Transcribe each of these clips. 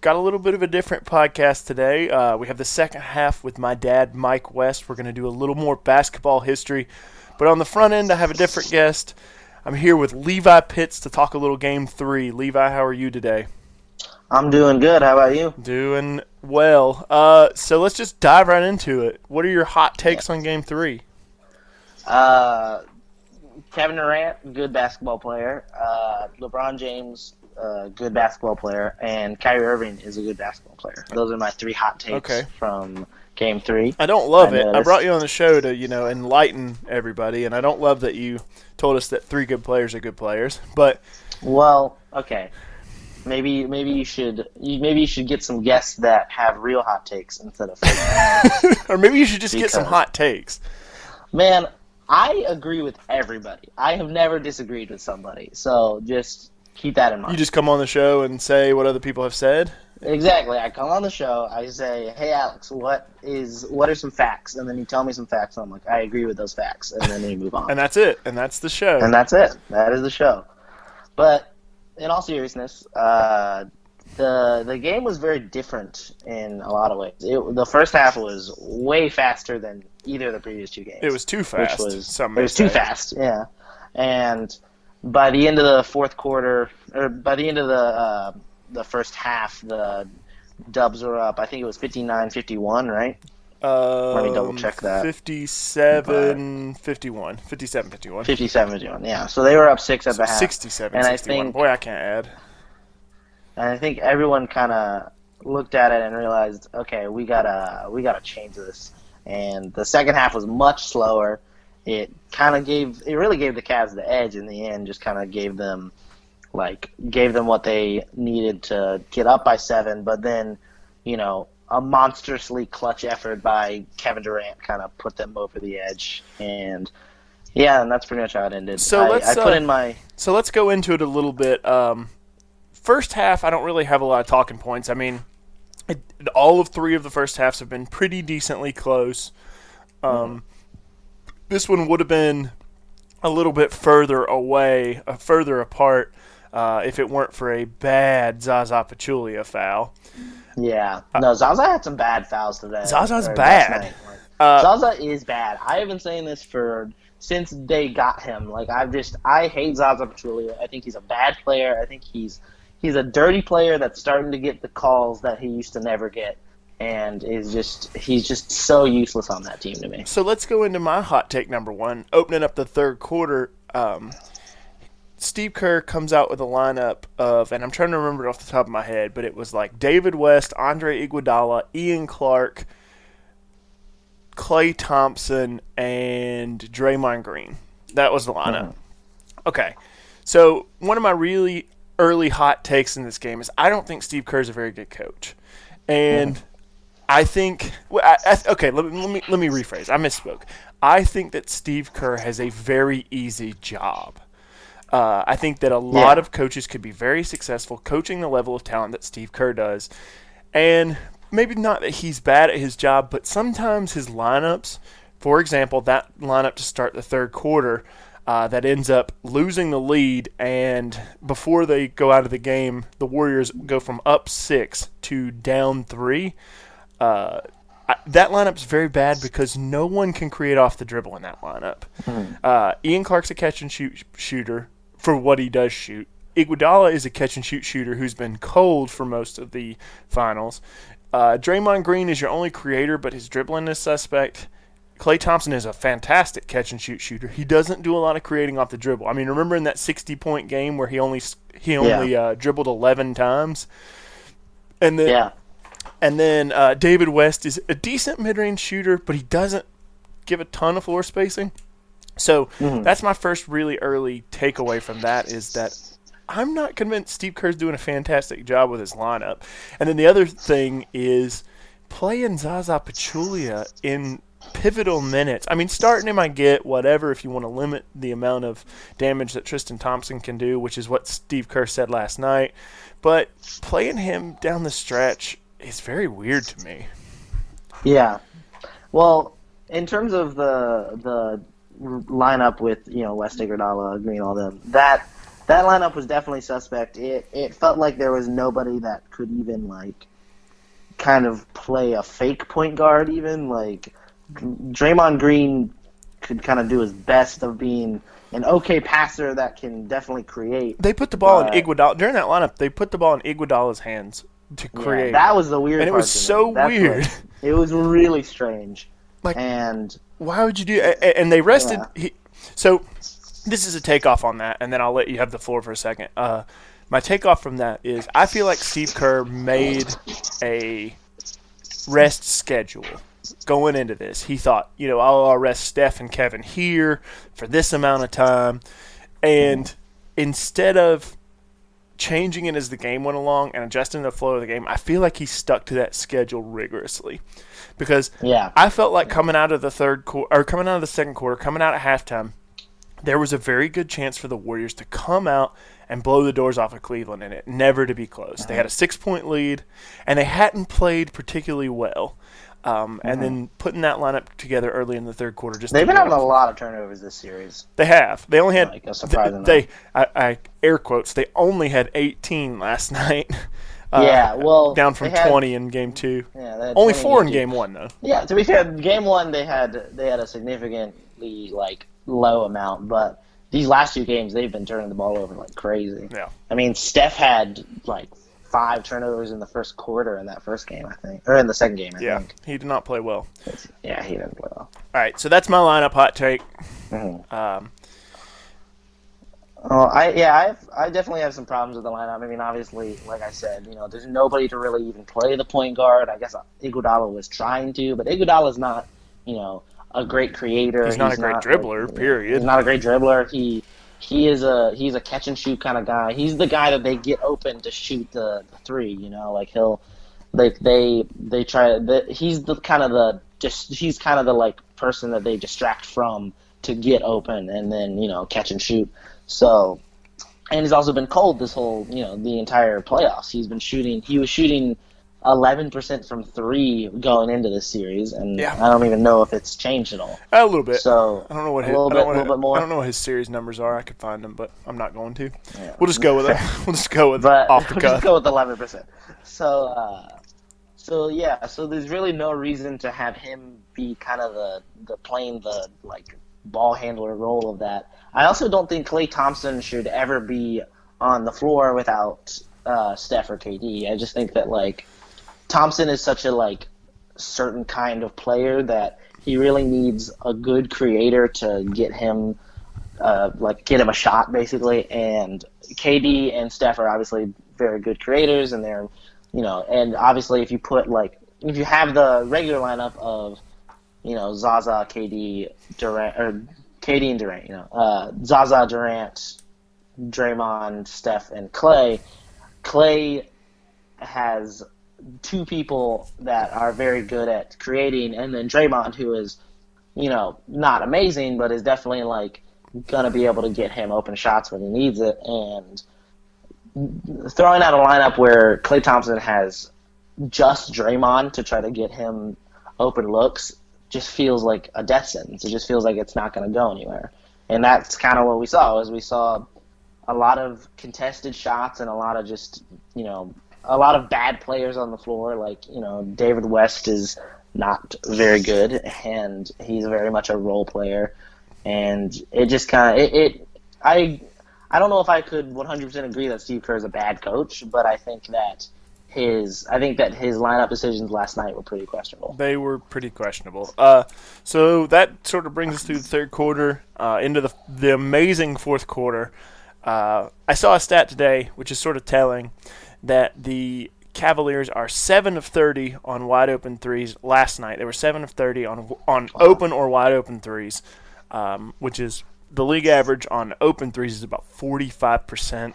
got a little bit of a different podcast today. We have the second half with my dad, Mike West. We're going to do a little more basketball history. But on the front end, I have a different guest. I'm here with Levi Pitts to talk a little Game 3. Levi, how are you today? I'm doing good. How about you? Doing well. So let's just dive right into it. What are your hot takes on Game 3? Kevin Durant, good basketball player. LeBron James, good basketball player. And Kyrie Irving is a good basketball player. Those are my three hot takes from Game 3. I don't love it. I brought you on the show to, enlighten everybody, and I don't love that you told us that three good players are good players. But well, okay. Maybe you should get some guests that have real hot takes instead of fake. Or maybe you should just get some hot takes. Man, I agree with everybody. I have never disagreed with somebody. So just keep that in mind. You just come on the show and say what other people have said? Exactly. I come on the show, I say, "Hey Alex, what are some facts?" And then you tell me some facts, and I'm like, "I agree with those facts," and then we move on. And that's it. And that's the show. And that's it. That is the show. But in all seriousness, the game was very different in a lot of ways. The first half was way faster than either of the previous two games. It was too fast. It was too fast, yeah. And by the end of the fourth quarter, or by the end of the first half, the Dubs were up. I think it was 59-51, right? Let me double check that. 57-51. 57-51, yeah. So they were up 6 at the half. 67-61. Boy, I can't add. And I think everyone kind of looked at it and realized, okay, we gotta change this. And the second half was much slower. It really gave the Cavs the edge in the end. Just kind of gave them what they needed to get up by 7. But then, a monstrously clutch effort by Kevin Durant kind of put them over the edge. And that's pretty much how it ended. So let's go into it a little bit. First half, I don't really have a lot of talking points. I mean, all of three of the first halves have been pretty decently close. This one would have been a little bit further apart if it weren't for a bad Zaza Pachulia foul. Yeah. No, Zaza had some bad fouls today. Zaza's bad. Zaza is bad. I have been saying this since they got him. I hate Zaza Pachulia. I think he's a bad player. I think he's a dirty player that's starting to get the calls that he used to never get, and he's just so useless on that team to me. So let's go into my hot take number 1. Opening up the third quarter, Steve Kerr comes out with a lineup of, and I'm trying to remember it off the top of my head, but it was like David West, Andre Iguodala, Ian Clark, Klay Thompson, and Draymond Green. That was the lineup. Okay, so one of my really early hot takes in this game is I don't think Steve Kerr is a very good coach, and I think let me rephrase. I misspoke. I think that Steve Kerr has a very easy job. I think that a lot of coaches could be very successful coaching the level of talent that Steve Kerr does, and maybe not that he's bad at his job, but sometimes his lineups, for example, that lineup to start the third quarter, that ends up losing the lead, and before they go out of the game, the Warriors go from up 6 to down 3. That lineup's very bad because no one can create off the dribble in that lineup. Ian Clark's a catch-and-shoot shooter for what he does shoot. Iguodala is a catch-and-shoot shooter who's been cold for most of the finals. Draymond Green is your only creator, but his dribbling is suspect. Klay Thompson is a fantastic catch-and-shoot shooter. He doesn't do a lot of creating off the dribble. I mean, remember in that 60-point game where he only dribbled 11 times? And then David West is a decent mid-range shooter, but he doesn't give a ton of floor spacing. So that's my first really early takeaway from that, is that I'm not convinced Steve Kerr's doing a fantastic job with his lineup. And then the other thing is playing Zaza Pachulia in pivotal minutes. I mean, starting him I get, whatever, if you want to limit the amount of damage that Tristan Thompson can do, which is what Steve Kerr said last night. But playing him down the stretch is very weird to me. Yeah. Well, in terms of the lineup with West, Iguodala, Green, all them, that that lineup was definitely suspect. It felt like there was nobody that could even like kind of play a fake point guard. Even like Draymond Green could kind of do his best of being an okay passer that can definitely create. They put the ball in Iguodala during that lineup. They put the ball in Iguodala's hands to create. Yeah, that was the weird and part. It was so weird. It was really strange. Like, and why would you do? And they rested. Yeah. So this is a takeoff on that, and then I'll let you have the floor for a second. My takeoff from that is I feel like Steve Kerr made a rest schedule going into this. He thought, I'll rest Steph and Kevin here for this amount of time, and instead of changing it as the game went along and adjusting the flow of the game, I feel like he stuck to that schedule rigorously. Because I felt like coming out of the second quarter, coming out at halftime, there was a very good chance for the Warriors to come out and blow the doors off of Cleveland and it never to be close. They had a 6-point lead, and they hadn't played particularly well. And then putting that lineup together early in the third quarter, they've been having a lot of turnovers this series. They have. They only had a surprising. I air quotes. They only had 18 last night. Down from 20 in game 2. Yeah, only 4 in game 1 though. Yeah, to be fair, game 1 they had a significantly low amount, but these last 2 games they've been turning the ball over like crazy. Yeah. I mean, Steph had 5 turnovers in the first quarter in that first game, I think, or in the second game. I think. He did not play well. Yeah, he didn't play well. All right, so that's my lineup hot take. Mm-hmm. I definitely have some problems with the lineup. I mean, obviously, like I said, there's nobody to really even play the point guard. I guess Iguodala was trying to, but Iguodala's not, a great creator. He's not a great dribbler, period. He's not a great dribbler. He's a catch and shoot kind of guy. He's the guy that they get open to shoot the three. He's kind of the person that they distract from to get open and then catch and shoot. So, and he's also been cold this whole the entire playoffs. He was shooting 11% from 3 going into this series, and I don't even know if it's changed at all. A little bit. So I don't know what a little bit more. I don't know what his series numbers are. I could find them, but I'm not going to. Yeah. We'll just go with it. We'll just go with off the cuff. We'll just go with 11%. So there's really no reason to have him be kind of the playing the ball handler role of that. I also don't think Klay Thompson should ever be on the floor without Steph or KD. I just think that Thompson is such a certain kind of player that he really needs a good creator to get him a shot basically. And KD and Steph are obviously very good creators, and they're and obviously if you put if you have the regular lineup of Zaza, KD, Durant, or KD and Durant, Zaza, Durant, Draymond, Steph, and Klay. Klay has 2 people that are very good at creating, and then Draymond, who is, not amazing, but is definitely gonna be able to get him open shots when he needs it. And throwing out a lineup where Klay Thompson has just Draymond to try to get him open looks just feels like a death sentence. It just feels like it's not going to go anywhere. And that's kind of what we saw. We saw a lot of contested shots and a lot of just, a lot of bad players on the floor. David West is not very good, and he's very much a role player. And it just kind of I don't know if I could 100% agree that Steve Kerr is a bad coach, but I think that his lineup decisions last night were pretty questionable. They were pretty questionable. So that sort of brings us through the third quarter into the amazing fourth quarter. I saw a stat today, which is sort of telling, that the Cavaliers are 7 of 30 on wide open threes last night. They were 7 of 30 on open or wide open threes, which is the league average on open threes is about 45%.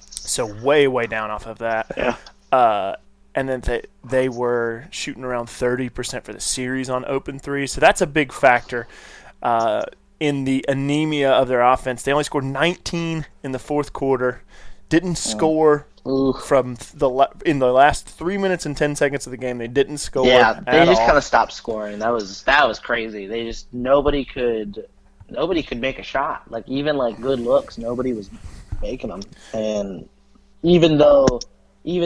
So way, way down off of that. Yeah. And then they were shooting around 30% for the series on open threes. So that's a big factor in the anemia of their offense. They only scored 19 in the fourth quarter. Didn't score in the last 3 minutes and 10 seconds of the game. They didn't score. Yeah, they just kind of stopped scoring. That was crazy. They just nobody could make a shot. Even good looks, nobody was making them. And even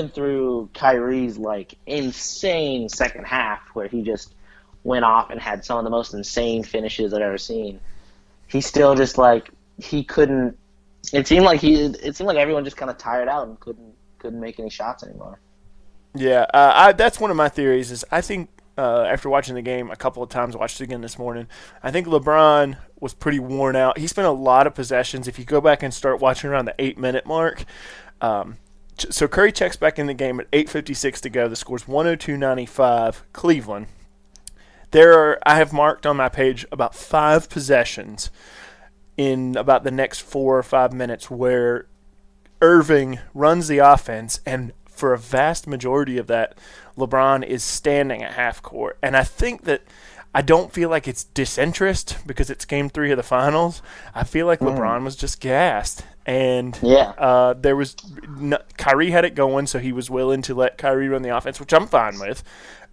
through Kyrie's like insane second half where he just went off and had some of the most insane finishes I've ever seen, he still just like he couldn't. It seemed like everyone just kind of tired out and couldn't make any shots anymore. Yeah, that's one of my theories. Is I think after watching the game a couple of times, watched it again this morning, I think LeBron was pretty worn out. He spent a lot of possessions. If you go back and start watching around the 8-minute mark, so Curry checks back in the game at 8:56 to go. The score's 102-95 Cleveland. I have marked on my page about 5 possessions in about the next 4 or 5 minutes where Irving runs the offense, and for a vast majority of that, LeBron is standing at half court. And I think that I don't feel like it's disinterest because it's game 3 of the finals. I feel like LeBron was just gassed. And Kyrie had it going, so he was willing to let Kyrie run the offense, which I'm fine with.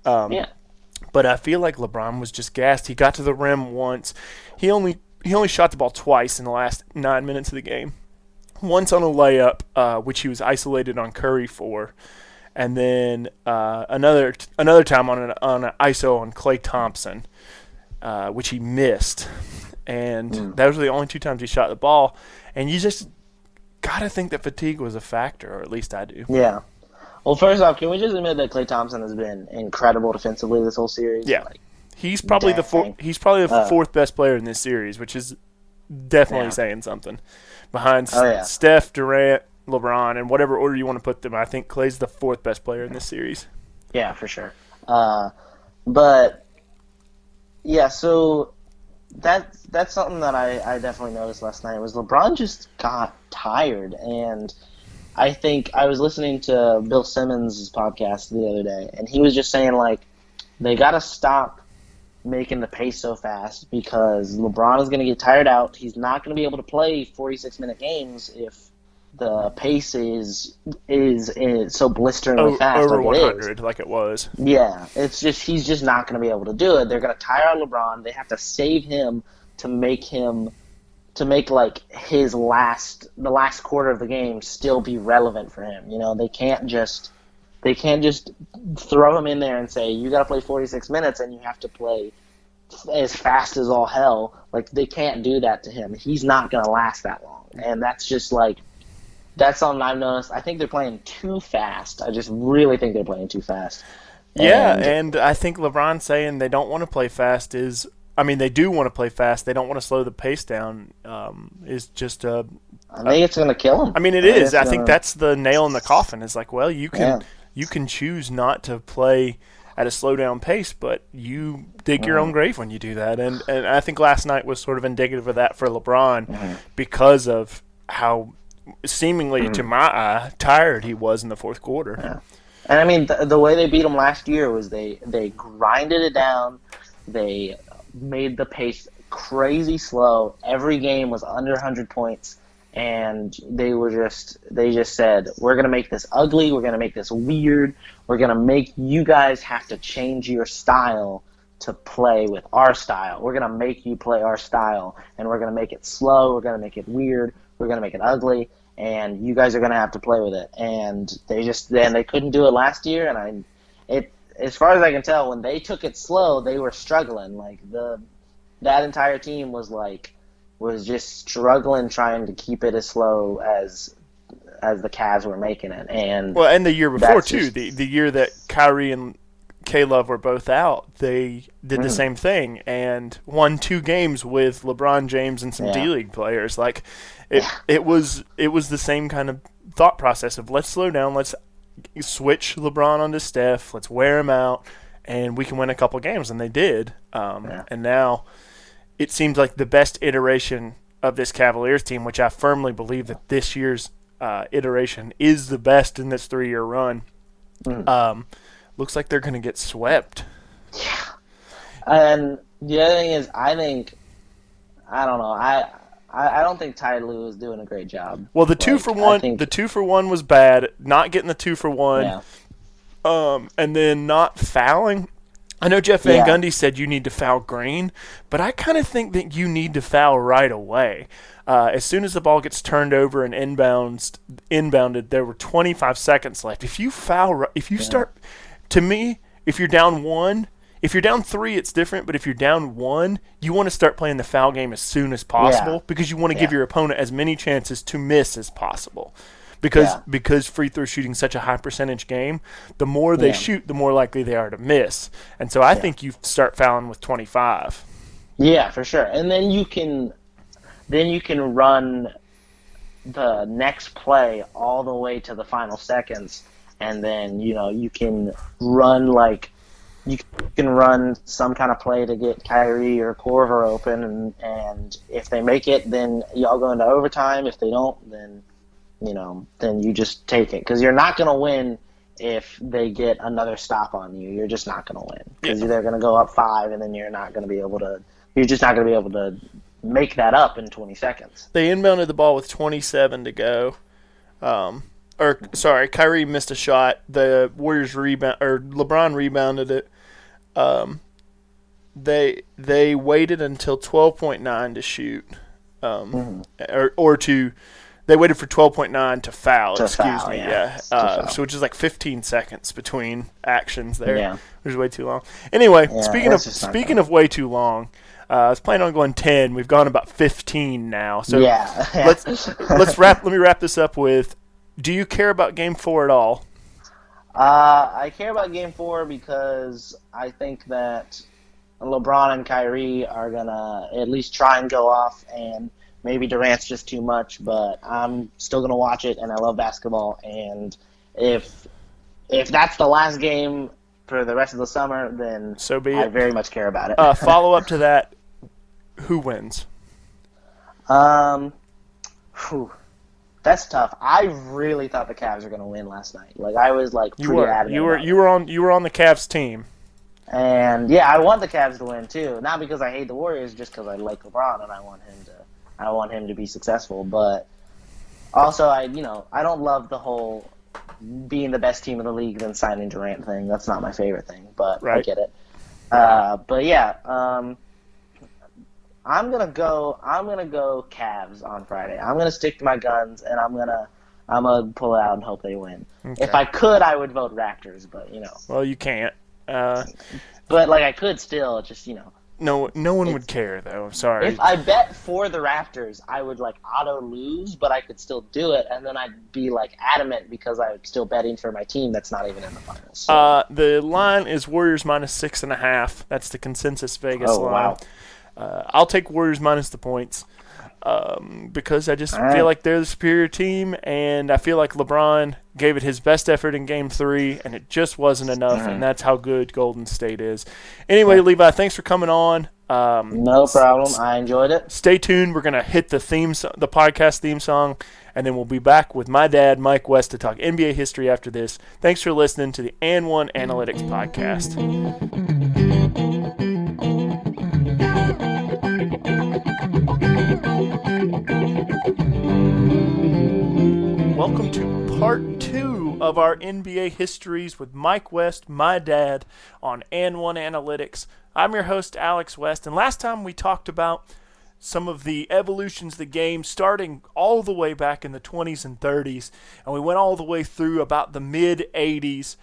But I feel like LeBron was just gassed. He got to the rim once. He only shot the ball twice in the last 9 minutes of the game. Once on a layup, which he was isolated on Curry for, and then another time on an ISO on Klay Thompson, which he missed. And those were the only 2 times he shot the ball. And you just got to think that fatigue was a factor, or at least I do. Yeah. Well, first off, can we just admit that Klay Thompson has been incredible defensively this whole series? Yeah. He's probably the 4th best player in this series, which is definitely saying something. Behind Steph, Durant, LeBron, and whatever order you want to put them, I think Klay's the 4th best player in this series. Yeah, for sure. But yeah, so that's something that I definitely noticed last night was LeBron just got tired, and I think I was listening to Bill Simmons' podcast the other day, and he was just saying like they got to stop making the pace so fast because LeBron is going to get tired out. He's not going to be able to play 46-minute games if the pace is so blisteringly fast over like 100 like it was. Yeah, it's just he's just not going to be able to do it. They're going to tire out LeBron. They have to save him to make like the last quarter of the game still be relevant for him. You know, they can't just throw him in there and say, you got to play 46 minutes and you have to play as fast as all hell. Like, they can't do that to him. He's not going to last that long. And that's just like, that's something I've noticed. I think they're playing too fast. I just really think they're playing too fast. And I think LeBron saying they don't want to play fast they do want to play fast. They don't want to slow the pace down is just I think it's going to kill him. I mean, it is. I think that's the nail in the coffin. It's like, well, you can choose not to play at a slow down pace, but you dig your own grave when you do that. And I think last night was sort of indicative of that for LeBron because of how seemingly, to my eye, tired he was in the 4th quarter. Yeah. And I mean, the way they beat him last year was they grinded it down. They made the pace crazy slow. Every game was under 100 points. And they just said, we're going to make this ugly. We're going to make this weird. We're going to make you guys have to change your style to play with our style. We're going to make you play our style, and we're going to make it slow. We're going to make it weird. We're going to make it ugly, and you guys are going to have to play with it. And they couldn't do it last year. And as far as I can tell, when they took it slow, they were struggling. Like that entire team was just struggling trying to keep it as slow as the Cavs were making it. And the year before too, the year that Kyrie and K-Love were both out, they did the same thing and won 2 games with LeBron James and some D-League players. Like it was the same kind of thought process of let's slow down, let's switch LeBron onto Steph, let's wear him out, and we can win a couple games, and they did. And now it seems like the best iteration of this Cavaliers team, which I firmly believe that this year's iteration is the best in this 3-year run, looks like they're going to get swept. Yeah. And the other thing is, I don't know. I don't think Ty Lue is doing a great job. Well, the 2 for 1 was bad. Not getting the 2 for 1, and then not fouling. I know Jeff Van Yeah. Gundy said you need to foul Green, but I kind of think that you need to foul right away. As soon as the ball gets turned over and inbounded, there were 25 seconds left. If you foul, start, to me, if you're down 1, if you're down 3, it's different. But if you're down 1, you want to start playing the foul game as soon as possible because you want to give your opponent as many chances to miss as possible. Because free throw shooting is such a high percentage game, the more they shoot, the more likely they are to miss. And so I think you start fouling with 25. Yeah, for sure. And then you can run the next play all the way to the final seconds, and then you can run some kind of play to get Kyrie or Korver open, and if they make it, then y'all go into overtime. If they don't, then then you just take it, because you're not going to win if they get another stop on you. You're just not going to win because they're going to go up 5, and then you're just not going to be able to make that up in 20 seconds. They inbounded the ball with 27 to go. Kyrie missed a shot. The Warriors LeBron rebounded it. They waited until 12.9 to shoot, They waited for 12.9 to foul. So which is like 15 seconds between actions there. Yeah, which is way too long. Anyway, speaking of way too long, I was planning on going 10. We've gone about 15 now. So let's wrap. Let me wrap this up with: do you care about Game 4 at all? I care about Game 4 because I think that LeBron and Kyrie are gonna at least try and go off, and maybe Durant's just too much, but I'm still going to watch it, and I love basketball. And if that's the last game for the rest of the summer, then so be it. I very much care about it. Follow up to that, who wins? That's tough. I really thought the Cavs were going to win last night. Like, I was pretty adamant. You were on the Cavs team. And I want the Cavs to win too. Not because I hate the Warriors, just because I like LeBron and I want him to be successful. But also, I don't love the whole being the best team in the league then signing Durant thing. That's not my favorite thing, but I get it. I'm gonna go Cavs on Friday. I'm gonna stick to my guns, and I'm gonna pull it out and hope they win. Okay. If I could, I would vote Raptors, but Well, you can't. But I could still, just No one would care, though. I'm sorry. If I bet for the Raptors, I would auto lose, but I could still do it, and then I'd be adamant because I'm still betting for my team that's not even in the finals. So. The line is Warriors minus 6.5. That's the consensus Vegas line. Wow. I'll take Warriors minus the points because I just feel like they're the superior team, and I feel like LeBron gave it his best effort in Game 3, and it just wasn't enough, and that's how good Golden State is. Anyway, Levi, thanks for coming on. No problem. I enjoyed it. Stay tuned. We're going to hit the podcast theme song, and then we'll be back with my dad, Mike West, to talk NBA history after this. Thanks for listening to the And1 Analytics Podcast. Welcome to part 2 of our NBA histories with Mike West, my dad, on And1 Analytics. I'm your host, Alex West, and last time we talked about some of the evolutions of the game starting all the way back in the 20s and 30s, and we went all the way through about the mid-80s,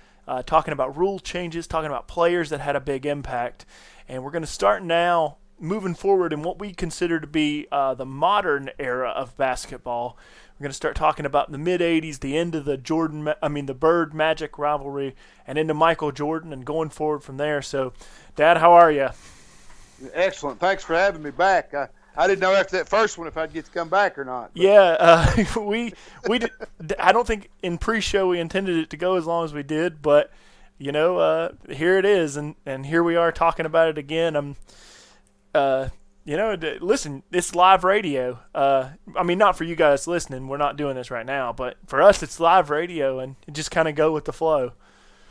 talking about rule changes, talking about players that had a big impact, and we're going to start now moving forward in what we consider to be the modern era of basketball. We're going to start talking about the mid-'80s, the end of the Bird Magic rivalry, and into Michael Jordan, and going forward from there. So, Dad, how are you? Excellent. Thanks for having me back. I didn't know after that first one if I'd get to come back or not. But. Yeah, we did, I don't think in pre-show we intended it to go as long as we did, but here it is, and here we are talking about it again. Listen, it's live radio. Not for you guys listening. We're not doing this right now. But for us, it's live radio, and just kind of go with the flow.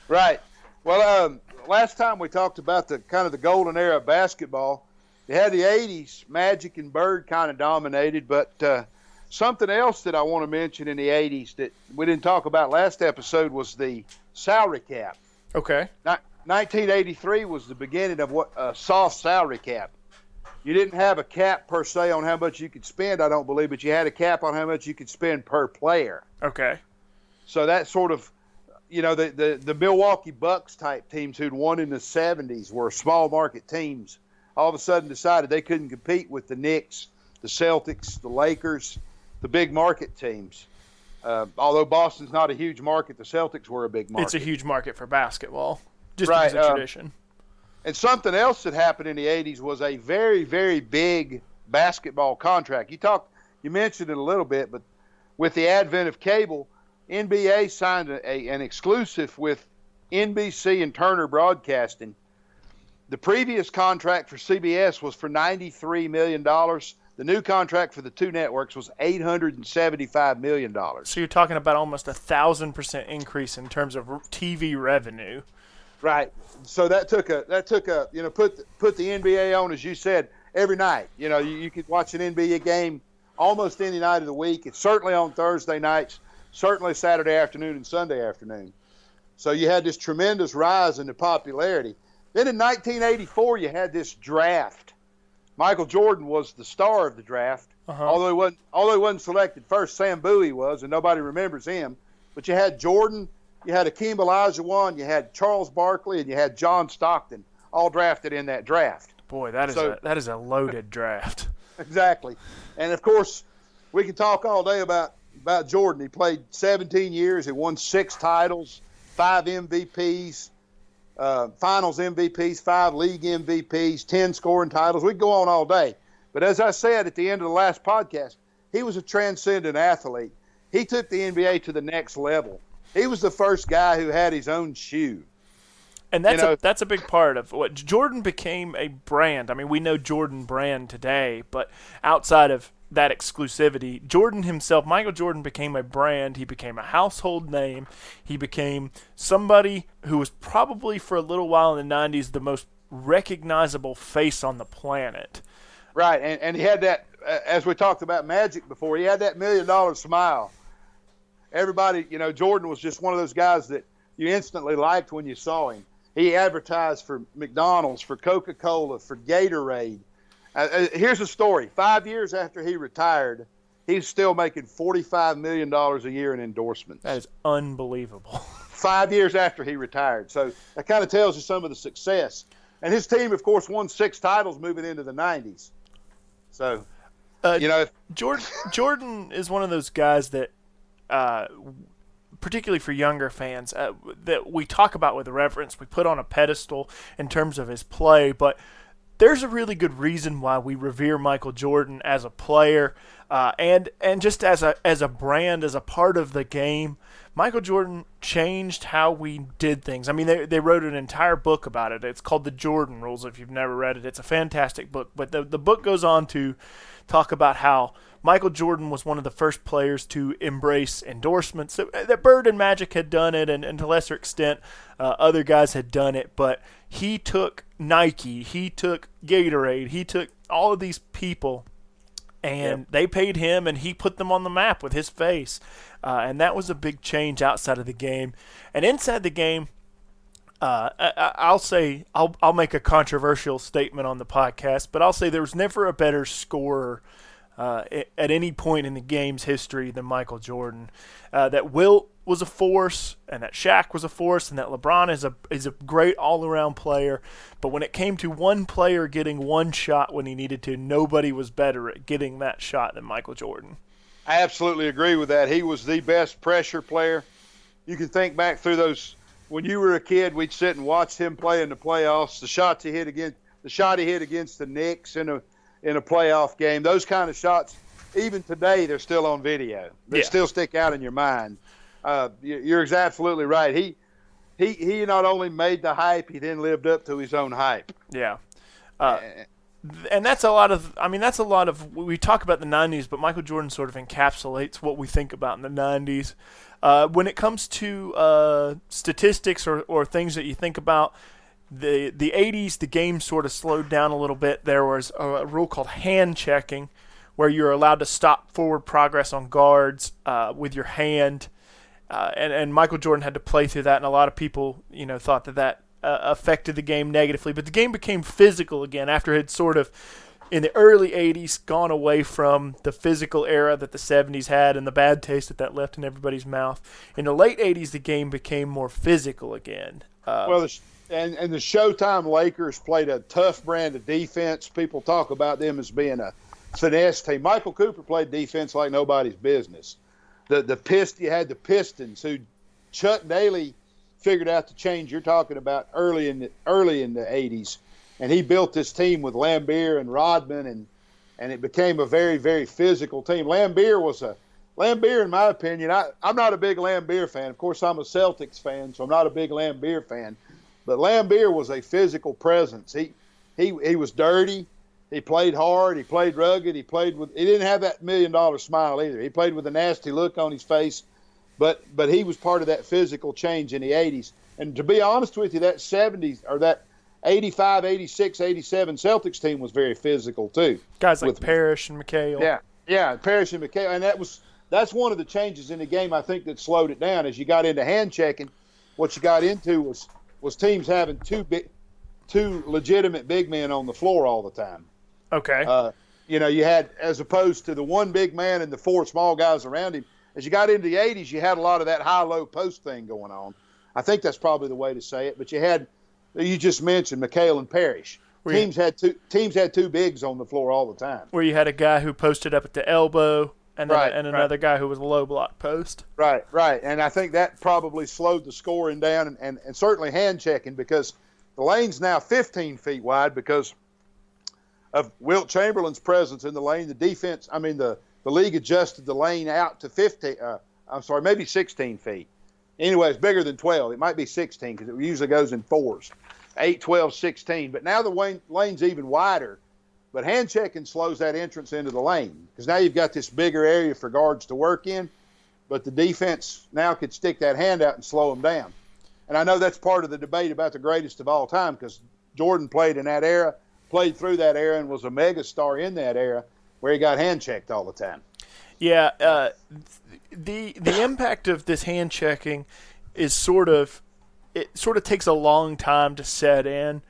Right. Well, last time we talked about the golden era of basketball. They had the 80s. Magic and Bird kind of dominated. But something else that I want to mention in the 80s that we didn't talk about last episode was the salary cap. Okay. 1983 was the beginning of what a soft salary cap. You didn't have a cap per se on how much you could spend, I don't believe, but you had a cap on how much you could spend per player. Okay. So that sort of, the Milwaukee Bucks type teams who'd won in the 70s were small market teams. All of a sudden decided they couldn't compete with the Knicks, the Celtics, the Lakers, the big market teams. Although Boston's not a huge market, the Celtics were a big market. It's a huge market for basketball, just right, because of tradition. And something else that happened in the 80s was a very, very big basketball contract. You mentioned it a little bit, but with the advent of cable, NBA signed an exclusive with NBC and Turner Broadcasting. The previous contract for CBS was for $93 million. The new contract for the two networks was $875 million. So you're talking about almost 1,000% increase in terms of TV revenue. Right. So that took a put the NBA on, as you said, every night. You could watch an NBA game almost any night of the week. It's certainly on Thursday nights, certainly Saturday afternoon and Sunday afternoon. So you had this tremendous rise in the popularity. Then in 1984, you had this draft. Michael Jordan was the star of the draft, although he wasn't selected first. Sam Bowie was, and nobody remembers him. But you had Jordan, you had Akeem Olajuwon, you had Charles Barkley, and you had John Stockton, all drafted in that draft. Boy, that is a loaded draft. Exactly. And, of course, we can talk all day about Jordan. He played 17 years. He won 6 titles, 5 MVPs, finals MVPs, 5 league MVPs, 10 scoring titles. We could go on all day. But as I said at the end of the last podcast, he was a transcendent athlete. He took the NBA to the next level. He was the first guy who had his own shoe. And that's a big part of what Jordan became a brand. I mean, we know Jordan brand today, but outside of that exclusivity, Jordan himself, Michael Jordan, became a brand. He became a household name. He became somebody who was probably for a little while in the 90s the most recognizable face on the planet. Right, and he had that, as we talked about Magic before, he had that $1 million smile. Everybody, Jordan was just one of those guys that you instantly liked when you saw him. He advertised for McDonald's, for Coca-Cola, for Gatorade. Here's the story. 5 years after he retired, he's still making $45 million a year in endorsements. That is unbelievable. 5 years after he retired. So that kind of tells you some of the success. And his team, of course, won 6 titles moving into the 90s. So, Jordan is one of those guys that, particularly for younger fans, that we talk about with reverence, we put on a pedestal in terms of his play, but there's a really good reason why we revere Michael Jordan as a player, and just as a brand, as a part of the game. Michael Jordan changed how we did things. I mean, they wrote an entire book about it. It's called The Jordan Rules, if you've never read it. It's a fantastic book. But the book goes on to talk about how Michael Jordan was one of the first players to embrace endorsements. That Bird and Magic had done it, and to a lesser extent, other guys had done it. But he took Nike, he took Gatorade, he took all of these people, and they paid him, and he put them on the map with his face. And that was a big change outside of the game. And inside the game, I'll make a controversial statement on the podcast, but I'll say there was never a better scorer at any point in the game's history than Michael Jordan. That Wilt was a force, and that Shaq was a force, and that LeBron is a great all-around player. But when it came to one player getting one shot when he needed to, nobody was better at getting that shot than Michael Jordan. I absolutely agree with that. He was the best pressure player. You can think back through those when you were a kid. We'd sit and watch him play in the playoffs. The shot he hit against the Knicks in a playoff game. Those kind of shots, even today, they're still on video. They still stick out in your mind. You're absolutely right. He not only made the hype, he then lived up to his own hype. Yeah. And that's a lot of, we talk about the 90s, but Michael Jordan sort of encapsulates what we think about in the 90s. When it comes to statistics or things that you think about, the 80s, the game sort of slowed down a little bit. There was a rule called hand checking, where you're allowed to stop forward progress on guards with your hand. And Michael Jordan had to play through that, and a lot of people, thought that affected the game negatively, but the game became physical again after it had sort of, in the early 80s, gone away from the physical era that the 70s had and the bad taste that left in everybody's mouth. In the late 80s, the game became more physical again. And the Showtime Lakers played a tough brand of defense. People talk about them as being a finesse team. Michael Cooper played defense like nobody's business. You had the Pistons, who Chuck Daly figured out the change you're talking about early in the 80s, and he built this team with Lambeer and Rodman, and it became a very, very physical team. Lambeer, in my opinion, I'm not a big Lambeer fan. Of course, I'm a Celtics fan, so I'm not a big Lambeer fan. But Lambeer was a physical presence. He was dirty. He played hard. He played rugged. He didn't have that $1 million smile either. He played with a nasty look on his face. But he was part of that physical change in the 80s. And to be honest with you, that 70s or that 85, 86, 87 Celtics team was very physical too. Guys like Parrish and McHale. Yeah, Parrish and McHale. And that's one of the changes in the game, I think, that slowed it down. As you got into hand checking, what you got into was teams having two legitimate big men on the floor all the time. Okay. You had, as opposed to the one big man and the four small guys around him, as you got into the 80s, you had a lot of that high-low post thing going on. I think that's probably the way to say it. But you just mentioned McHale and Parrish. Teams had two bigs on the floor all the time. Where you had a guy who posted up at the elbow and another guy who was a low block post. Right. And I think that probably slowed the scoring down and certainly hand checking, because the lane's now 15 feet wide because of Wilt Chamberlain's presence in the lane. The league adjusted the lane out to maybe 16 feet. Anyway, it's bigger than 12. It might be 16 because it usually goes in fours. 8, 12, 16. But now the lane's even wider. But hand checking slows that entrance into the lane, because now you've got this bigger area for guards to work in, but the defense now could stick that hand out and slow them down. And I know that's part of the debate about the greatest of all time, because Jordan played in that era, played through that era, and was a megastar in that era, where he got hand checked all the time. Yeah, the impact of this hand checking is sort of takes a long time to set in.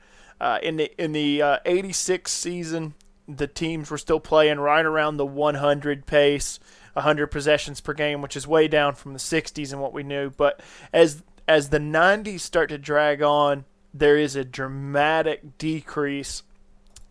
In the 86 season, the teams were still playing right around the 100 pace, 100 possessions per game, which is way down from the 60s and what we knew. But as the 90s start to drag on, there is a dramatic decrease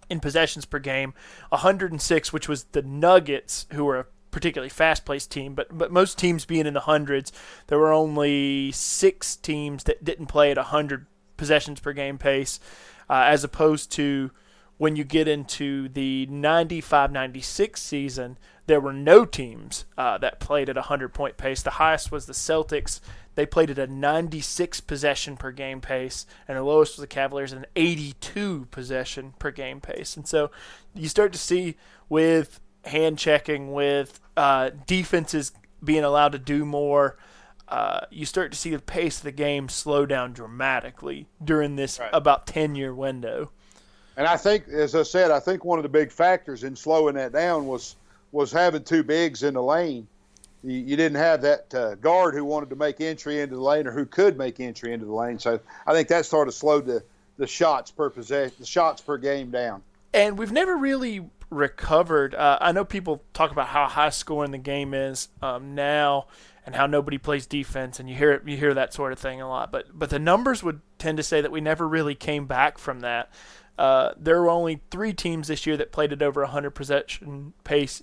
in possessions per game. 106, which was the Nuggets, who were a particularly fast-paced team, but most teams being in the hundreds, there were only 6 teams that didn't play at 100 possessions per game pace, as opposed to when you get into the 95-96 season, there were no teams that played at a 100-point pace. The highest was the Celtics. They played at a 96 possession per game pace, and the lowest was the Cavaliers at an 82 possession per game pace. And so you start to see with hand checking, with defenses being allowed to do more, you start to see the pace of the game slow down dramatically during this about 10-year window. And I think, as I said, one of the big factors in slowing that down was having two bigs in the lane. You didn't have that guard who wanted to make entry into the lane or who could make entry into the lane. So I think that sort of slowed the shots per possession, the shots per game down. And we've never really recovered. I know people talk about how high scoring the game is now, and how nobody plays defense, and you hear that sort of thing a lot. But the numbers would tend to say that we never really came back from that. There were only 3 teams this year that played at over 100 possession pace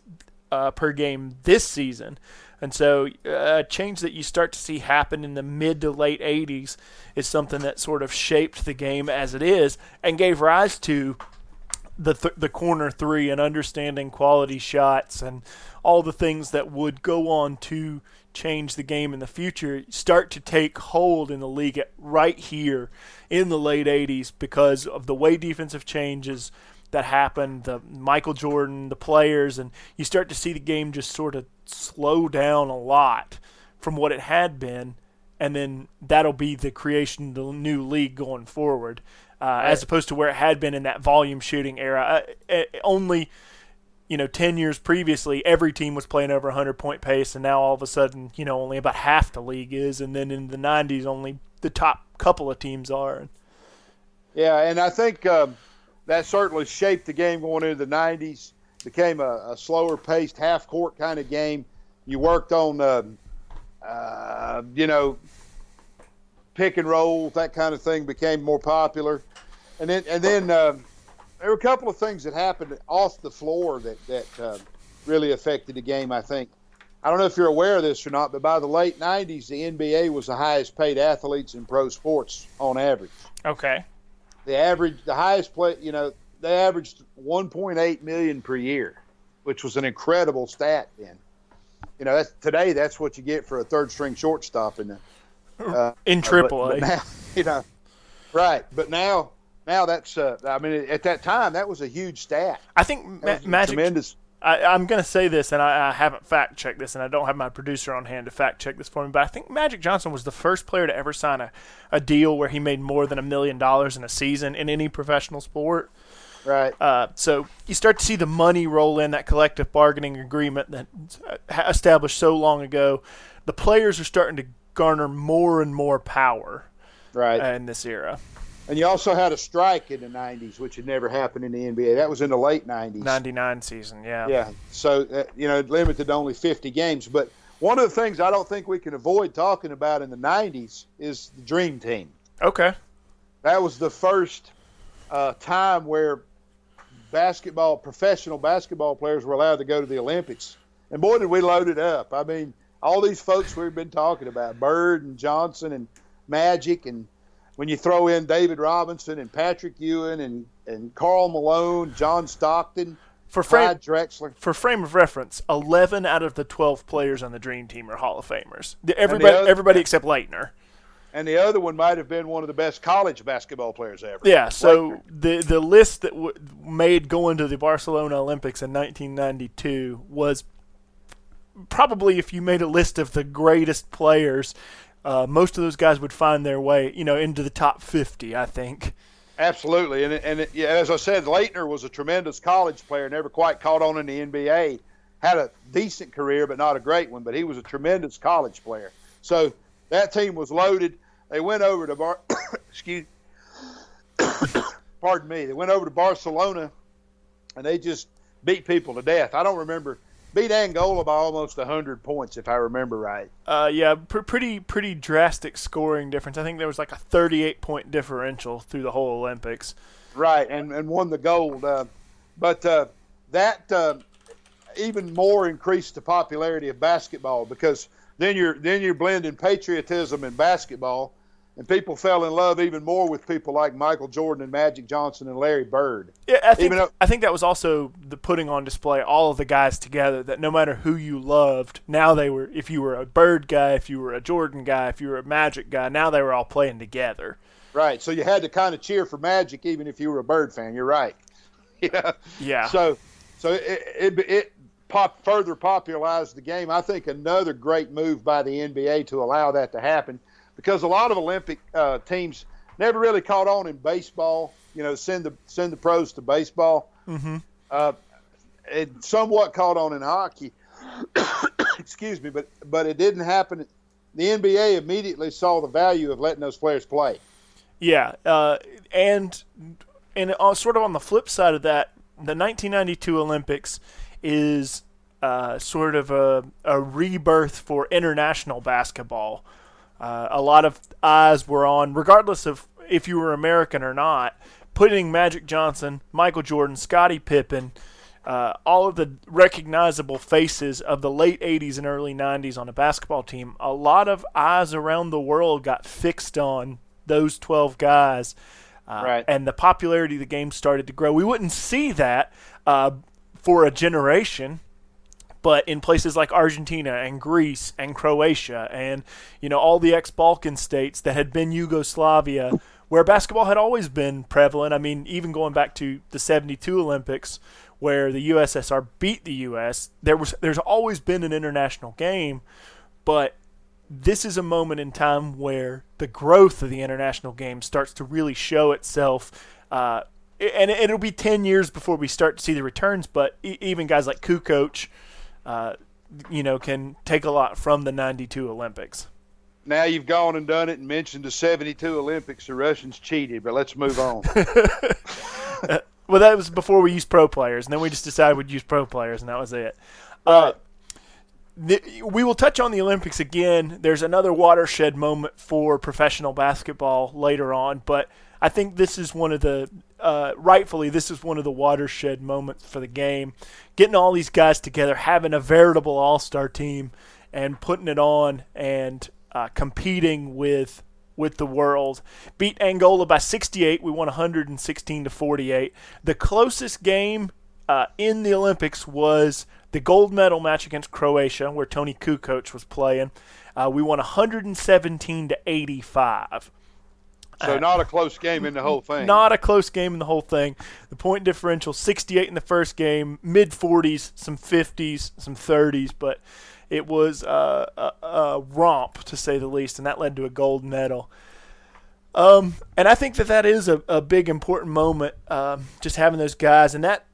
per game this season. And so a change that you start to see happen in the mid to late 80s is something that sort of shaped the game as it is and gave rise to the corner three and understanding quality shots and all the things that would go on to change the game in the future start to take hold in the league right here in the late 80s because of the way defensive changes that happened, the Michael Jordan, the players, and you start to see the game just sort of slow down a lot from what it had been, and then that'll be the creation of the new league going forward, as opposed to where it had been in that volume shooting era. Only 10 years previously, every team was playing over 100-point pace, and now all of a sudden, only about half the league is, and then in the 90s, only the top couple of teams are. Yeah, and I think that certainly shaped the game going into the 90s. Became a slower paced half court kind of game. You worked on, pick and roll, that kind of thing became more popular. And then there were a couple of things that happened off the floor that really affected the game, I think. I don't know if you're aware of this or not, but by the late 90s, the NBA was the highest paid athletes in pro sports on average. Okay. The highest play, they averaged 1.8 million per year, which was an incredible stat then. Today that's what you get for a third string shortstop in AAA. But now, right. But now that's at that time that was a huge stat. I think Magic. Tremendous. I'm going to say this, and I haven't fact checked this, and I don't have my producer on hand to fact check this for me. But I think Magic Johnson was the first player to ever sign a deal where he made more than $1 million in a season in any professional sport. Right. So you start to see the money roll in, that collective bargaining agreement that established so long ago. The players are starting to garner more and more power in this era. And you also had a strike in the 90s, which had never happened in the NBA. That was in the late 90s. 99 season, yeah. Yeah, so, limited to only 50 games. But one of the things I don't think we can avoid talking about in the 90s is the Dream Team. Okay. That was the first time where professional basketball players were allowed to go to the Olympics. And boy, did we load it up. I mean, all these folks we've been talking about, Bird and Johnson and Magic, and when you throw in David Robinson and Patrick Ewing and Karl Malone, John Stockton, Clyde Drexler. For frame of reference, 11 out of the 12 players on the Dream Team are Hall of Famers. Everybody except Leitner. And the other one might have been one of the best college basketball players ever. Yeah, so the list that made going to the Barcelona Olympics in 1992 was probably, if you made a list of the greatest players, most of those guys would find their way, into the top 50, I think. Absolutely, and as I said, Leitner was a tremendous college player, never quite caught on in the NBA. Had a decent career, but not a great one. But he was a tremendous college player. So that team was loaded. They went over to pardon me. They went over to Barcelona, and they just beat people to death. I don't remember. Beat Angola by almost 100 points, if I remember right. Pretty drastic scoring difference. I think there was like a 38-point differential through the whole Olympics. Right, and won the gold. But that even more increased the popularity of basketball, because then you're blending patriotism and basketball, and people fell in love even more with people like Michael Jordan and Magic Johnson and Larry Bird. Yeah, I think that was also the putting on display all of the guys together, that no matter who you loved, now if you were a Bird guy, if you were a Jordan guy, if you were a Magic guy, now they were all playing together. Right, so you had to kind of cheer for Magic even if you were a Bird fan. You're right. Yeah. So it further popularized the game. I think another great move by the NBA to allow that to happen, because a lot of Olympic teams never really caught on in baseball. Send the pros to baseball. Mm-hmm. It somewhat caught on in hockey. Excuse me, but it didn't happen. The NBA immediately saw the value of letting those players play. Yeah, and sort of on the flip side of that, the 1992 Olympics is sort of a rebirth for international basketball. A lot of eyes were on, regardless of if you were American or not, putting Magic Johnson, Michael Jordan, Scottie Pippen, all of the recognizable faces of the late 80s and early 90s on a basketball team. A lot of eyes around the world got fixed on those 12 guys, right. And the popularity of the game started to grow. We wouldn't see that for a generation, but in places like Argentina and Greece and Croatia and all the ex-Balkan states that had been Yugoslavia, where basketball had always been prevalent. I mean, even going back to the 72 Olympics, where the USSR beat the US, there's always been an international game, but this is a moment in time where the growth of the international game starts to really show itself. And it'll be 10 years before we start to see the returns, but even guys like Kukoc, can take a lot from the 92 Olympics. Now you've gone and done it and mentioned the 72 Olympics. The Russians cheated, but let's move on. Well, that was before we used pro players, and then we just decided we'd use pro players, and that was it. Right. We will touch on the Olympics again. There's another watershed moment for professional basketball later on, but I think this is one of the rightfully this is one of the watershed moments for the game. Getting all these guys together, having a veritable all-star team, and putting it on and competing with the world. Beat Angola by 68. We won 116-48. The closest game in the Olympics was the gold medal match against Croatia, where Tony Kukoc was playing. We won 117-85. So not a close game in the whole thing. Not a close game in the whole thing. The point differential, 68 in the first game, mid-40s, some 50s, some 30s, but it was a romp, to say the least, and that led to a gold medal. And I think that is a big, important moment, just having those guys, and that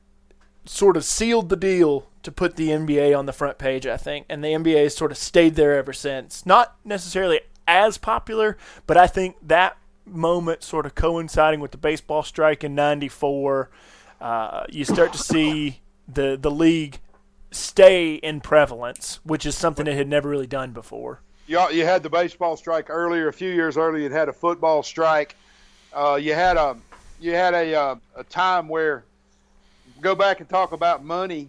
sort of sealed the deal to put the NBA on the front page, I think, and the NBA has sort of stayed there ever since. Not necessarily as popular, but I think that moment sort of coinciding with the baseball strike in 94, you start to see the league stay in prevalence, which is something it had never really done before. You had the baseball strike earlier. A few years earlier, you had a football strike. You had a time where, go back and talk about money.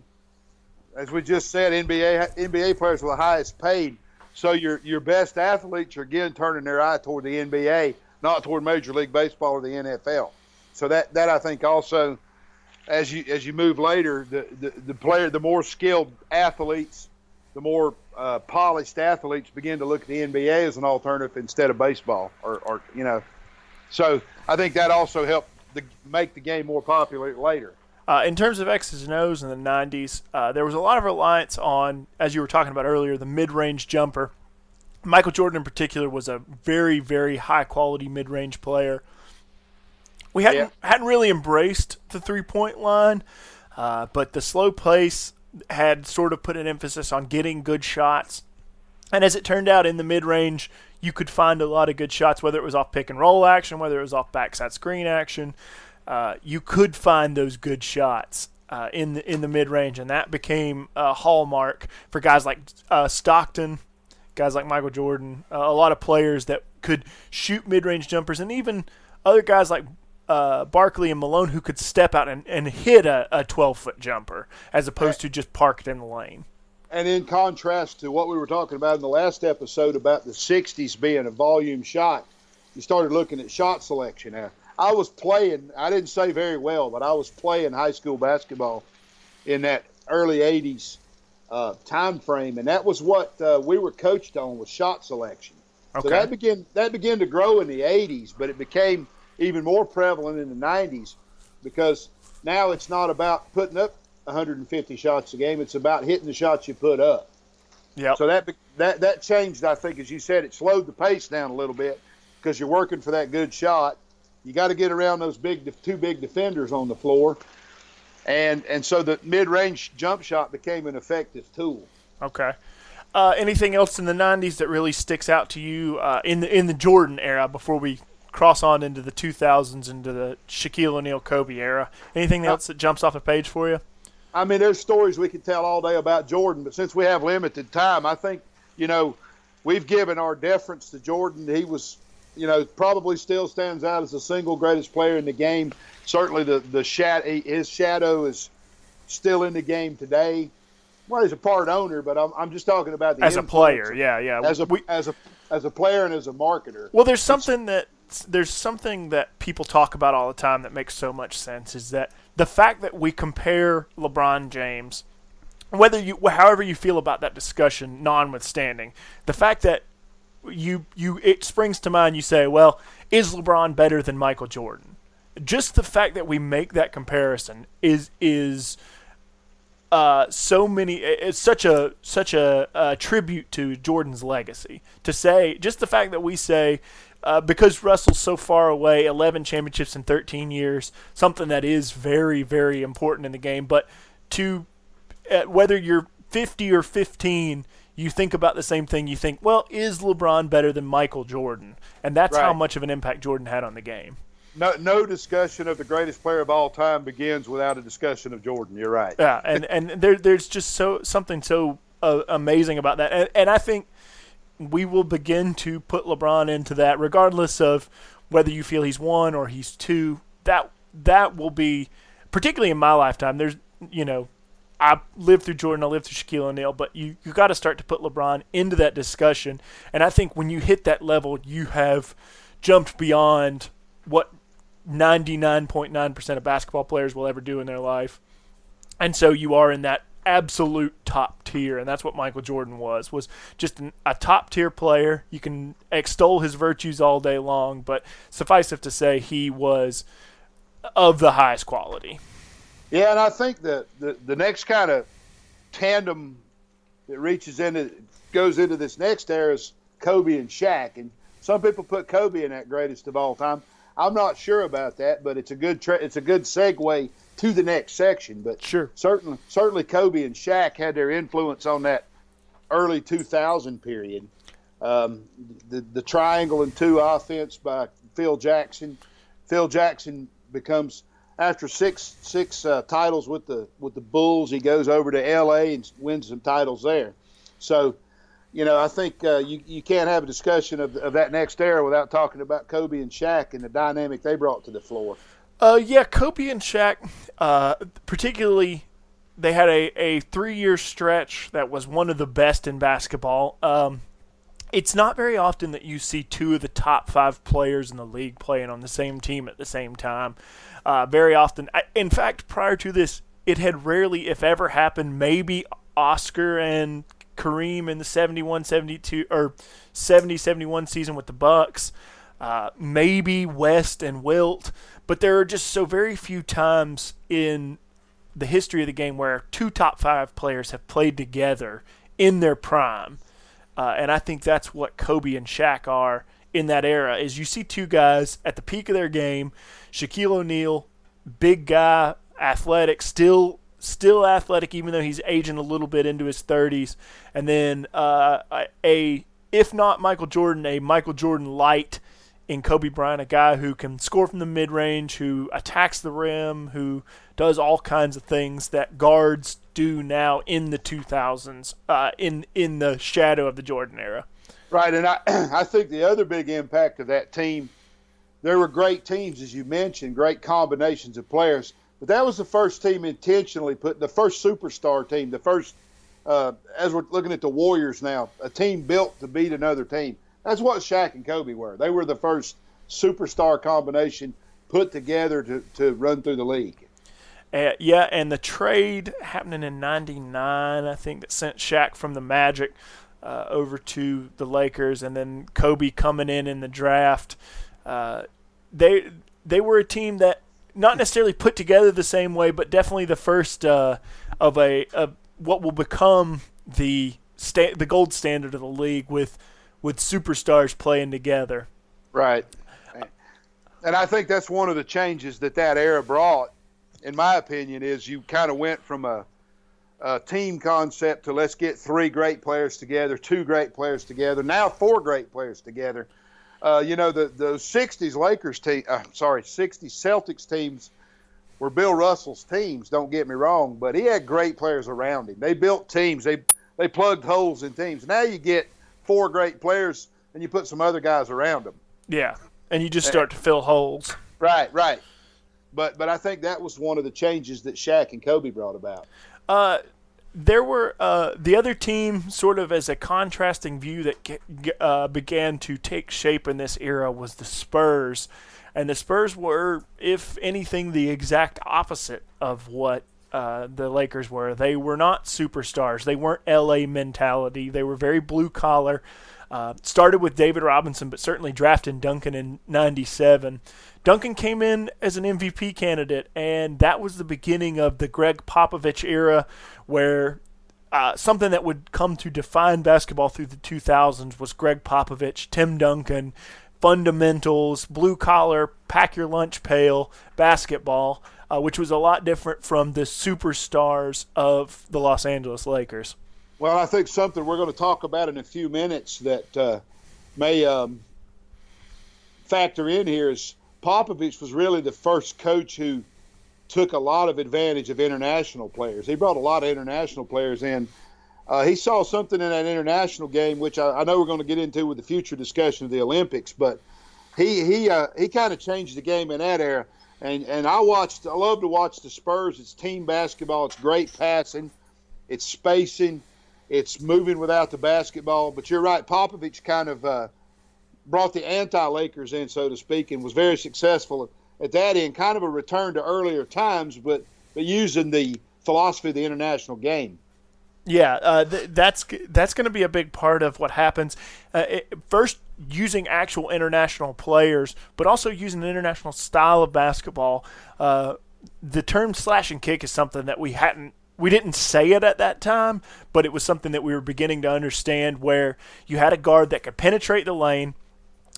As we just said, NBA players were the highest paid. So your best athletes are again turning their eye toward the NBA, not toward Major League Baseball or the NFL. So that I think also, as you move later, the more skilled athletes, the more polished athletes begin to look at the NBA as an alternative instead of baseball, or. So I think that also helped make the game more popular later. In terms of X's and O's in the 90s, there was a lot of reliance on, as you were talking about earlier, the mid-range jumper. Michael Jordan in particular was a very, very high-quality mid-range player. We hadn't really embraced the three-point line, but the slow pace had sort of put an emphasis on getting good shots. And as it turned out, in the mid-range, you could find a lot of good shots, whether it was off pick-and-roll action, whether it was off backside screen action. You could find those good shots in the mid-range, and that became a hallmark for guys like Stockton, guys like Michael Jordan, a lot of players that could shoot mid-range jumpers, and even other guys like Barkley and Malone who could step out and hit a 12-foot jumper as opposed to just park it in the lane. And in contrast to what we were talking about in the last episode about the 60s being a volume shot, you started looking at shot selection now. I was playing, I didn't say very well, but I was playing high school basketball in that early 80s time frame, and that was what we were coached on, was shot selection. Okay. So that began to grow in the 80s, but it became even more prevalent in the 90s because now it's not about putting up 150 shots a game, it's about hitting the shots you put up. Yep. So that changed, I think, as you said, it slowed the pace down a little bit because you're working for that good shot. You got to get around those two big defenders on the floor, and so the mid-range jump shot became an effective tool. Okay. Anything else in the 90s that really sticks out to you in the Jordan era before we cross on into the 2000s, into the Shaquille O'Neal, Kobe era? Anything else that jumps off the page for you? I mean, there's stories we could tell all day about Jordan, but since we have limited time, I think, we've given our deference to Jordan. He was, probably still stands out as the single greatest player in the game. Certainly his shadow is still in the game today. Well, he's a part owner, but I'm just talking about the as a player, yeah. As a player and as a marketer. Well, there's something that people talk about all the time that makes so much sense, is that the fact that we compare LeBron James, however you feel about that discussion, notwithstanding, the fact that it springs to mind, you say, well, is LeBron better than Michael Jordan? Just the fact that we make that comparison is it's such a tribute to Jordan's legacy. To say, just the fact that we say, because Russell's so far away, 11 championships in 13 years, something that is very, very important in the game. But whether you're 50 or 15, you think about the same thing. You think, well, is LeBron better than Michael Jordan? And that's how much of an impact Jordan had on the game. No discussion of the greatest player of all time begins without a discussion of Jordan. You're right. Yeah, and there's just something so amazing about that. And I think we will begin to put LeBron into that, regardless of whether you feel he's 1 or he's 2. That will be, particularly in my lifetime. There's, I lived through Jordan, I lived through Shaquille O'Neal, but you got to start to put LeBron into that discussion. And I think when you hit that level, you have jumped beyond what 99.9% of basketball players will ever do in their life. And so you are in that absolute top tier, and that's what Michael Jordan was just a top tier player. You can extol his virtues all day long, but suffice it to say he was of the highest quality. Yeah, and I think that the next kind of tandem that goes into this next era is Kobe and Shaq, and some people put Kobe in that greatest of all time. I'm not sure about that, but it's a good segue to the next section. But sure, certainly Kobe and Shaq had their influence on that early 2000 period. The triangle and 2 offense by Phil Jackson. Phil Jackson becomes, after six titles with the Bulls, he goes over to L.A. and wins some titles there. So, I think you can't have a discussion of that next era without talking about Kobe and Shaq and the dynamic they brought to the floor. Yeah, Kobe and Shaq, particularly, they had a 3-year stretch that was one of the best in basketball. It's not very often that you see 2 of the top 5 players in the league playing on the same team at the same time. Very often. In fact, prior to this, it had rarely, if ever, happened. Maybe Oscar and Kareem in the 71-72 or 70-71 season with the Bucks, maybe West and Wilt, but there are just so very few times in the history of the game where 2 top 5 players have played together in their prime, and I think that's what Kobe and Shaq are in that era. Is you see 2 guys at the peak of their game, Shaquille O'Neal, big guy, athletic, still athletic, even though he's aging a little bit into his 30s. And then if not Michael Jordan, a Michael Jordan light in Kobe Bryant, a guy who can score from the mid-range, who attacks the rim, who does all kinds of things that guards do now in the 2000s, in the shadow of the Jordan era. Right, and I think the other big impact of that team, there were great teams, as you mentioned, great combinations of players. But that was the first team intentionally the first superstar team, the first, as we're looking at the Warriors now, a team built to beat another team. That's what Shaq and Kobe were. They were the first superstar combination put together to run through the league. Yeah, and the trade happening in '99, I think, that sent Shaq from the Magic over to the Lakers, and then Kobe coming in the draft. They were a team that not necessarily put together the same way, but definitely the first of what will become the gold standard of the league with superstars playing together. Right. And I think that's one of the changes that era brought, in my opinion, is you kind of went from a team concept to let's get 3 great players together, 2 great players together, now 4 great players together. The 60s '60s Celtics teams were Bill Russell's teams, don't get me wrong, but he had great players around him. They built teams. They plugged holes in teams. Now you get 4 great players and you put some other guys around them. Yeah, and you just start to fill holes. Right. But I think that was one of the changes that Shaq and Kobe brought about. There were the other team, sort of as a contrasting view that began to take shape in this era, was the Spurs. And the Spurs were, if anything, the exact opposite of what the Lakers were. They were not superstars. They weren't L.A. mentality. They were very blue-collar. Started with David Robinson, but certainly drafted Duncan in '97. Duncan came in as an MVP candidate, and that was the beginning of the Greg Popovich era, where something that would come to define basketball through the 2000s was Greg Popovich, Tim Duncan, fundamentals, blue-collar, pack-your-lunch-pail basketball, which was a lot different from the superstars of the Los Angeles Lakers. Well, I think something we're going to talk about in a few minutes that may factor in here is Popovich was really the first coach who took a lot of advantage of international players. He brought a lot of international players in. He saw something in that international game, which I know we're going to get into with the future discussion of the Olympics, but he kind of changed the game in that era. And I love to watch the Spurs. It's team basketball. It's great passing. It's spacing. It's moving without the basketball. But you're right, Popovich kind of brought the anti-Lakers in, so to speak, and was very successful at that end. Kind of a return to earlier times, but using the philosophy of the international game. Yeah, that's going to be a big part of what happens. First, using actual international players, but also using an international style of basketball. The term slash and kick is something that we didn't say it at that time, but it was something that we were beginning to understand, where you had a guard that could penetrate the lane,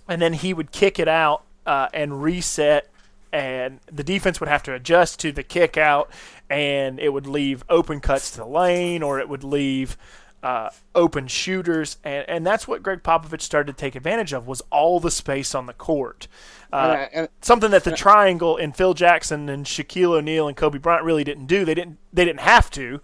and then he would kick it out and reset, and the defense would have to adjust to the kick out, and it would leave open cuts to the lane, or it would leave open shooters, and that's what Greg Popovich started to take advantage of, was all the space on the court. Something that the triangle and Phil Jackson and Shaquille O'Neal and Kobe Bryant really didn't do. They didn't have to,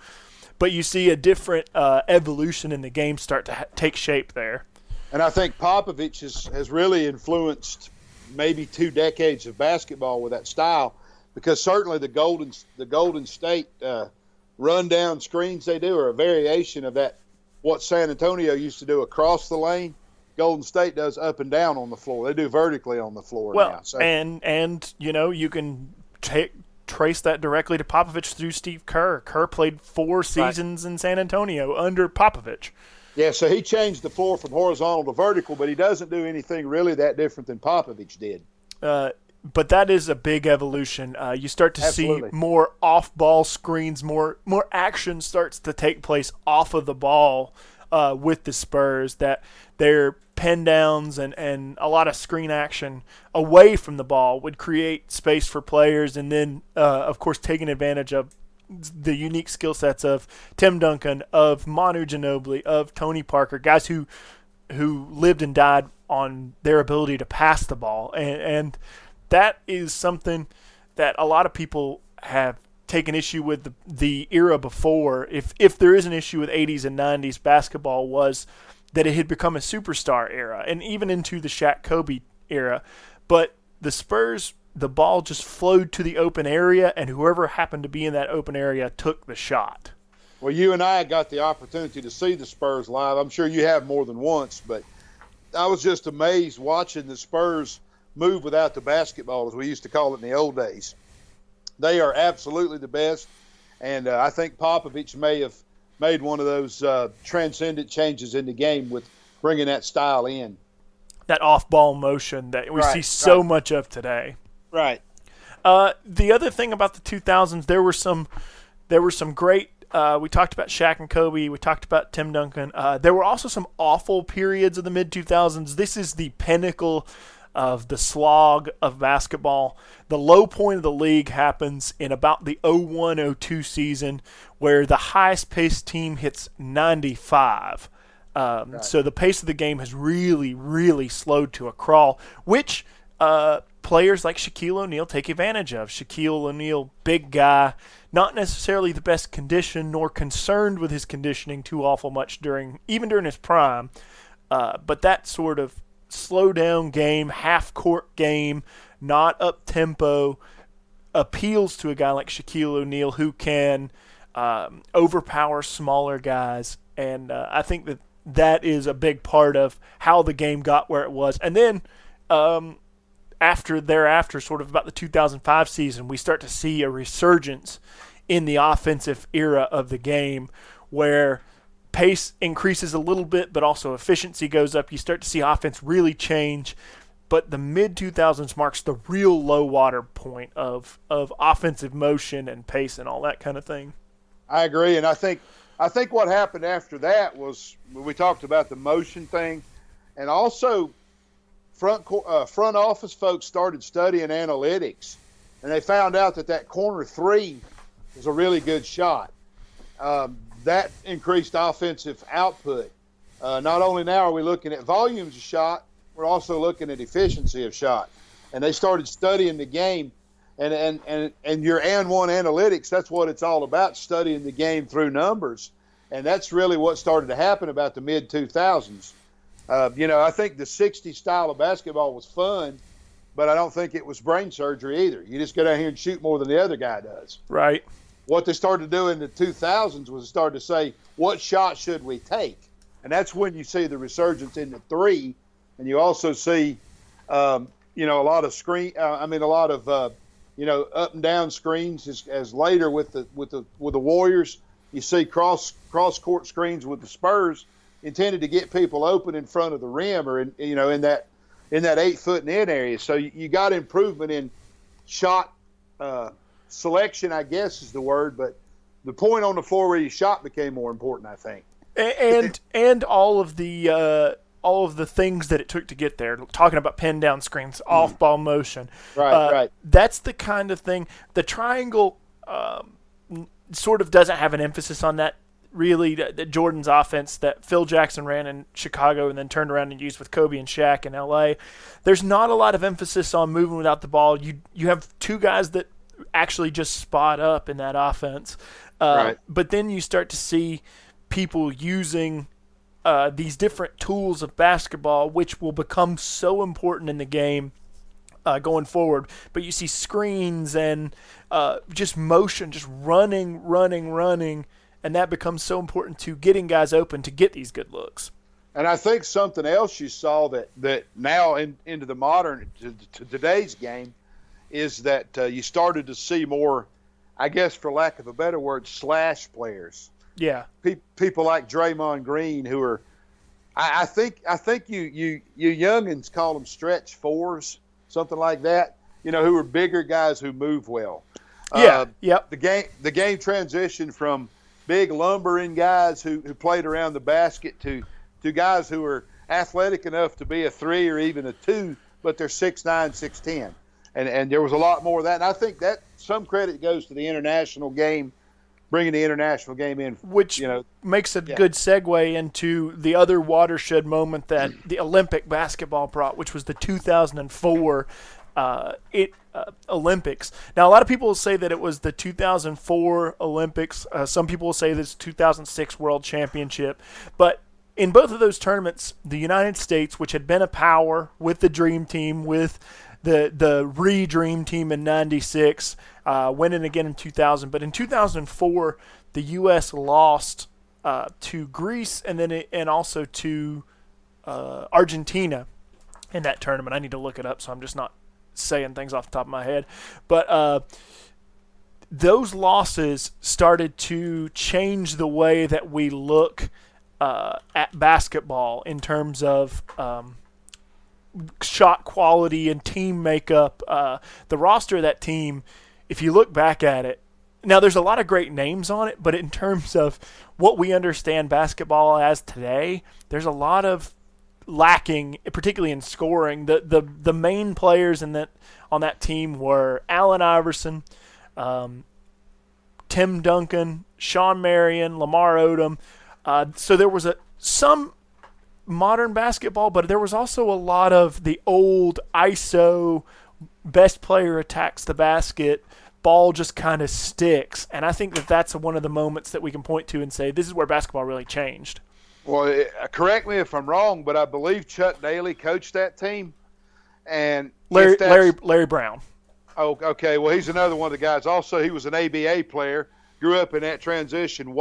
but you see a different evolution in the game start to take shape there. And I think Popovich has really influenced maybe 2 decades of basketball with that style, because certainly the Golden State rundown screens they do are a variation of that. What San Antonio used to do across the lane, Golden State does up and down on the floor. They do vertically on the floor now. So. And you can trace that directly to Popovich through Steve Kerr. Kerr played 4 seasons in San Antonio under Popovich. Yeah, so he changed the floor from horizontal to vertical, but he doesn't do anything really that different than Popovich did. But that is a big evolution. You start to see more off-ball screens, more action starts to take place off of the ball with the Spurs, that their pen downs and a lot of screen action away from the ball would create space for players, and then, of course, taking advantage of the unique skill sets of Tim Duncan, of Manu Ginobili, of Tony Parker, guys who lived and died on their ability to pass the ball. And that is something that a lot of people have taken issue with the era before. If there is an issue with 80s and 90s basketball, was that it had become a superstar era, and even into the Shaq Kobe era. But the Spurs, the ball just flowed to the open area, and whoever happened to be in that open area took the shot. Well, you and I got the opportunity to see the Spurs live. I'm sure you have more than once, but I was just amazed watching the Spurs move without the basketball, as we used to call it in the old days. They are absolutely the best, and I think Popovich may have made one of those transcendent changes in the game with bringing that style in. That off-ball motion that we see so much of today. Right. The other thing about the 2000s, there were some great. We talked about Shaq and Kobe. We talked about Tim Duncan. There were also some awful periods of the mid-2000s. This is the pinnacle of the slog of basketball. The low point of the league happens in about the 01-02 season, where the highest-paced team hits 95. So the pace of the game has really, really slowed to a crawl, which players like Shaquille O'Neal take advantage of. Shaquille O'Neal, big guy, not necessarily the best condition nor concerned with his conditioning too awful much even during his prime. But that sort of slow down game, half court game, not up tempo, appeals to a guy like Shaquille O'Neal, who can overpower smaller guys. And I think that is a big part of how the game got where it was. And then thereafter, sort of about the 2005 season, we start to see a resurgence in the offensive era of the game, where pace increases a little bit, but also efficiency goes up. You start to see offense really change. But the mid-2000s marks the real low water point of offensive motion and pace and all that kind of thing. I agree, and I think what happened after that was, we talked about the motion thing, and also front office folks started studying analytics, and they found out that corner three was a really good shot. that increased offensive output. Not only now are we looking at volumes of shot, we're also looking at efficiency of shot. And they started studying the game. And your and one analytics, that's what it's all about, studying the game through numbers. And that's really what started to happen about the mid-2000s. I think the 60s style of basketball was fun, but I don't think it was brain surgery either. You just go down here and shoot more than the other guy does. Right. What they started to do in the 2000s was start to say, what shot should we take? And that's when you see the resurgence in the three, and you also see, a lot of up and down screens as later with the Warriors. You see cross court screens with the Spurs intended to get people open in front of the rim or in that 8 foot and in area. So you got improvement in shot selection, I guess is the word, but the point on the floor where you shot became more important, I think. And all of the things that it took to get there. Talking about pin down screens, off ball motion. Right. That's the kind of thing. The triangle sort of doesn't have an emphasis on that. Really, the Jordan's offense that Phil Jackson ran in Chicago and then turned around and used with Kobe and Shaq in LA. There's not a lot of emphasis on moving without the ball. You have two guys that actually just spot up in that offense. Right. But then you start to see people using these different tools of basketball, which will become so important in the game going forward. But you see screens and just motion, just running, and that becomes so important to getting guys open to get these good looks. And I think something else you saw that now into the modern, to today's game, is that you started to see more, I guess for lack of a better word, slash players. Yeah. People like Draymond Green, who are, I think you youngins call them stretch fours, something like that, who are bigger guys who move well. Yeah. Yep. The game transitioned from big lumbering guys who played around the basket to guys who are athletic enough to be a 3 or even a 2, but they're 6'9", 6'10". And there was a lot more of that. And I think that some credit goes to the international game, bringing the international game in. Which makes a good segue into the other watershed moment that the Olympic basketball brought, which was the 2004 Olympics. Now, a lot of people will say that it was the 2004 Olympics. Some people will say this 2006 World Championship. But in both of those tournaments, the United States, which had been a power with the Dream Team, with the re-Dream Team in 96, winning again in 2000. But in 2004, the U.S. lost to Greece and also to Argentina in that tournament. I need to look it up, so I'm just not saying things off the top of my head. But those losses started to change the way that we look at basketball in terms of shot quality and team makeup. The roster of that team, if you look back at it, now there's a lot of great names on it, but in terms of what we understand basketball as today, there's a lot of lacking, particularly in scoring. The main players on that team were Allen Iverson, Tim Duncan, Sean Marion, Lamar Odom. So there was some modern basketball, but there was also a lot of the old ISO, best player attacks the basket, ball just kind of sticks. And I think that's one of the moments that we can point to and say, this is where basketball really changed. Well, correct me if I'm wrong, but I believe Chuck Daly coached that team. And Larry Brown. Oh, okay. Well, he's another one of the guys. Also, he was an ABA player, grew up in that transition,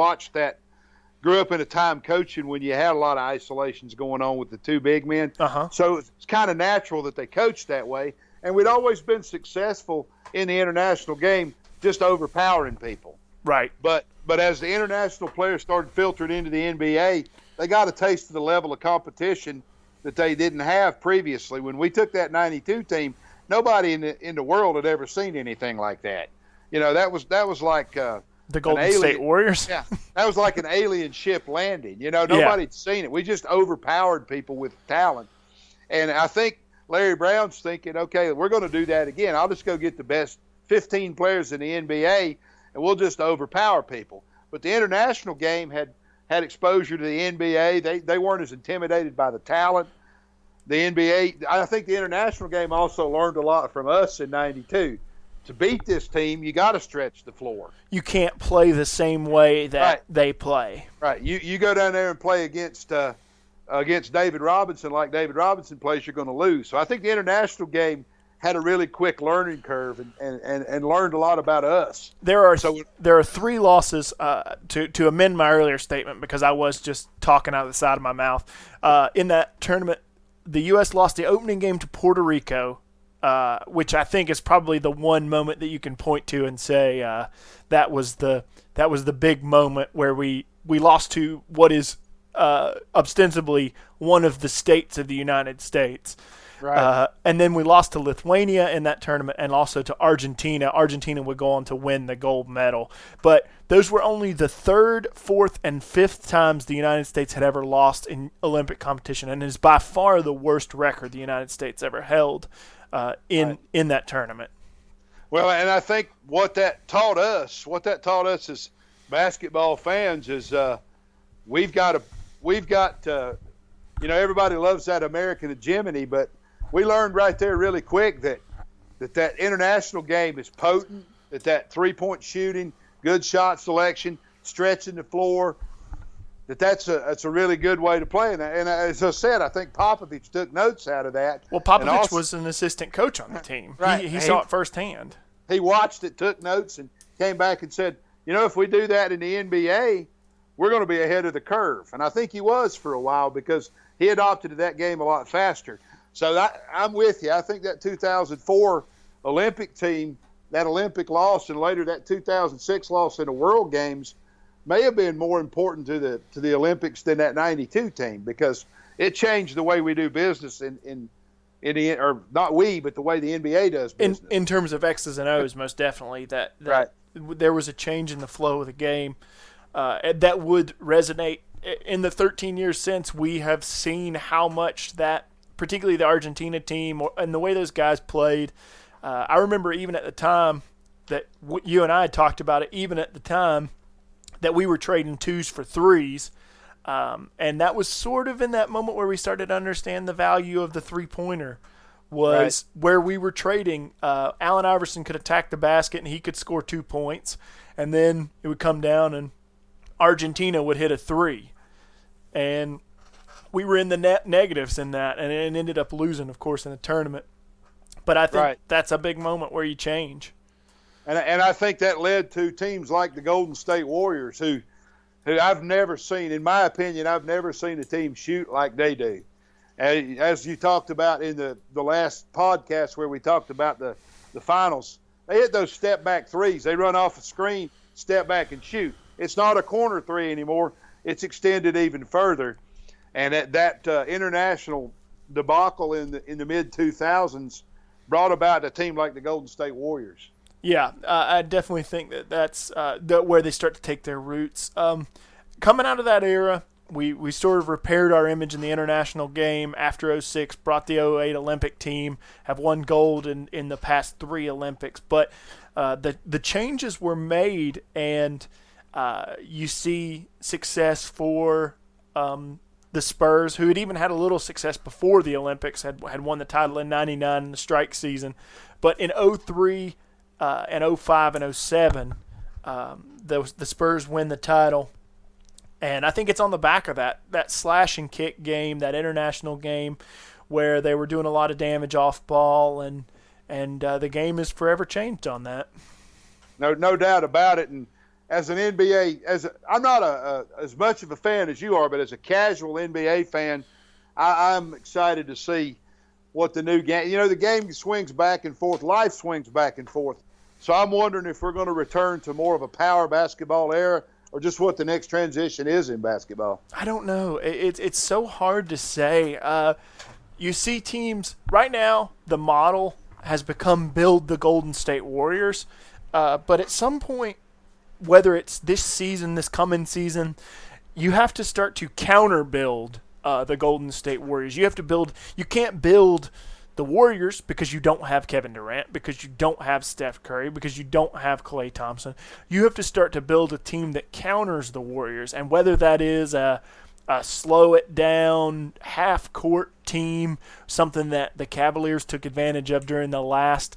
grew up in a time coaching when you had a lot of isolations going on with the two big men. Uh-huh. So it's kind of natural that they coached that way. And we'd always been successful in the international game, just overpowering people. Right. But as the international players started filtering into the NBA, they got a taste of the level of competition that they didn't have previously. When we took that 92 team, nobody in the world had ever seen anything like that. That was like the Golden State Warriors. Yeah, that was like an alien ship landing. Nobody'd seen it. We just overpowered people with talent. And I think Larry Brown's thinking, okay, we're going to do that again. I'll just go get the best 15 players in the NBA, and we'll just overpower people. but the international game had exposure to the NBA. They weren't as intimidated by the talent. The NBA, I think the international game also learned a lot from us in '92. To beat this team, you got to stretch the floor. You can't play the same way that they play. Right. You go down there and play against David Robinson like David Robinson plays, you're going to lose. So I think the international game had a really quick learning curve and learned a lot about us. There are 3 losses, to amend my earlier statement, because I was just talking out of the side of my mouth. In that tournament, the U.S. lost the opening game to Puerto Rico, which I think is probably the one moment that you can point to and say that was the big moment where we lost to what is ostensibly one of the states of the United States. Right. And then we lost to Lithuania in that tournament and also to Argentina. Argentina would go on to win the gold medal. But those were only the 3rd, 4th, and 5th times the United States had ever lost in Olympic competition, and is by far the worst record the United States ever held in that tournament. Well, and I think what that taught us as basketball fans is we've got everybody loves that American hegemony, but we learned right there really quick that international game is potent, that 3-point shooting, good shot selection, stretching the floor, that's a really good way to play. And as I said, I think Popovich took notes out of that. Well, Popovich was an assistant coach on the team. Right. He saw it firsthand. He watched it, took notes, and came back and said, if we do that in the NBA, we're going to be ahead of the curve. And I think he was for a while, because he adopted to that game a lot faster. So I'm with you. I think that 2004 Olympic team, that Olympic loss, and later that 2006 loss in the World Games may have been more important to the Olympics than that '92 team, because it changed the way we do business in the, or not we, but the way the NBA does business. In terms of X's and O's, most definitely that right. There was a change in the flow of the game that would resonate. In the 13 years since, we have seen how much that, particularly the Argentina team and the way those guys played. I remember even at the time that you and I had talked about it, even at the time that we were trading 2s for 3s. And that was sort of in that moment where we started to understand the value of the 3-pointer was where we were trading. Allen Iverson could attack the basket and he could score 2 points. And then it would come down and Argentina would hit a 3. And we were in the net negatives in that, and it ended up losing, of course, in the tournament. But I think that's a big moment where you change. And I think that led to teams like the Golden State Warriors, who I've never seen, in my opinion, I've never seen a team shoot like they do. As you talked about in the last podcast where we talked about the finals, they hit those step-back threes. They run off a screen, step back, and shoot. It's not a corner 3 anymore. It's extended even further. And that international debacle in the mid-2000s brought about a team like the Golden State Warriors. Yeah, I definitely think that's where they start to take their roots. Coming out of that era, we sort of repaired our image in the international game after '06, brought the '08 Olympic team, have won gold in the past 3 Olympics. But the changes were made, and you see success for the Spurs, who had even had a little success before the Olympics, had won the title in '99 in the strike season. But in '03 and '05 and '07, the Spurs win the title. And I think it's on the back of that slash and kick game, that international game, where they were doing a lot of damage off ball, and the game is forever changed on that. No doubt about it. And as an NBA, I'm not as much of a fan as you are, but as a casual NBA fan, I'm excited to see what the new game. The game swings back and forth. Life swings back and forth. So I'm wondering if we're going to return to more of a power basketball era, or just what the next transition is in basketball. I don't know. It's so hard to say. You see teams right now. The model has become build the Golden State Warriors, but at some point, whether it's this season, this coming season, you have to start to counter build the Golden State Warriors. You have to build. You can't build The Warriors, because you don't have Kevin Durant, because you don't have Steph Curry, because you don't have Klay Thompson, you have to start to build a team that counters the Warriors. And whether that is a slow it down, half-court team, something that the Cavaliers took advantage of during the last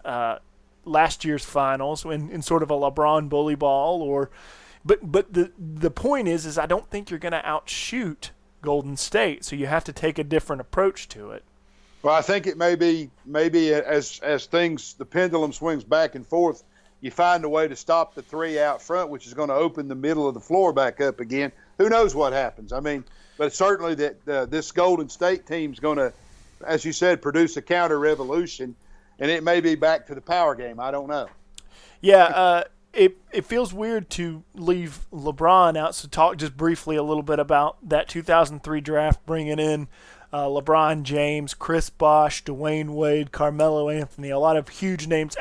year's finals in sort of a LeBron bully ball, but the point is I don't think you're going to outshoot Golden State, so you have to take a different approach to it. Well, I think it may be as things, the pendulum swings back and forth, you find a way to stop the three out front, which is going to open the middle of the floor back up again. Who knows what happens? I mean, but certainly that this Golden State team's going to, as you said, produce a counter revolution, and it may be back to the power game. I don't know. Yeah, it feels weird to leave LeBron out, so talk just briefly a little bit about that 2003 draft, bringing in LeBron James, Chris Bosh, Dwayne Wade, Carmelo Anthony, a lot of huge names,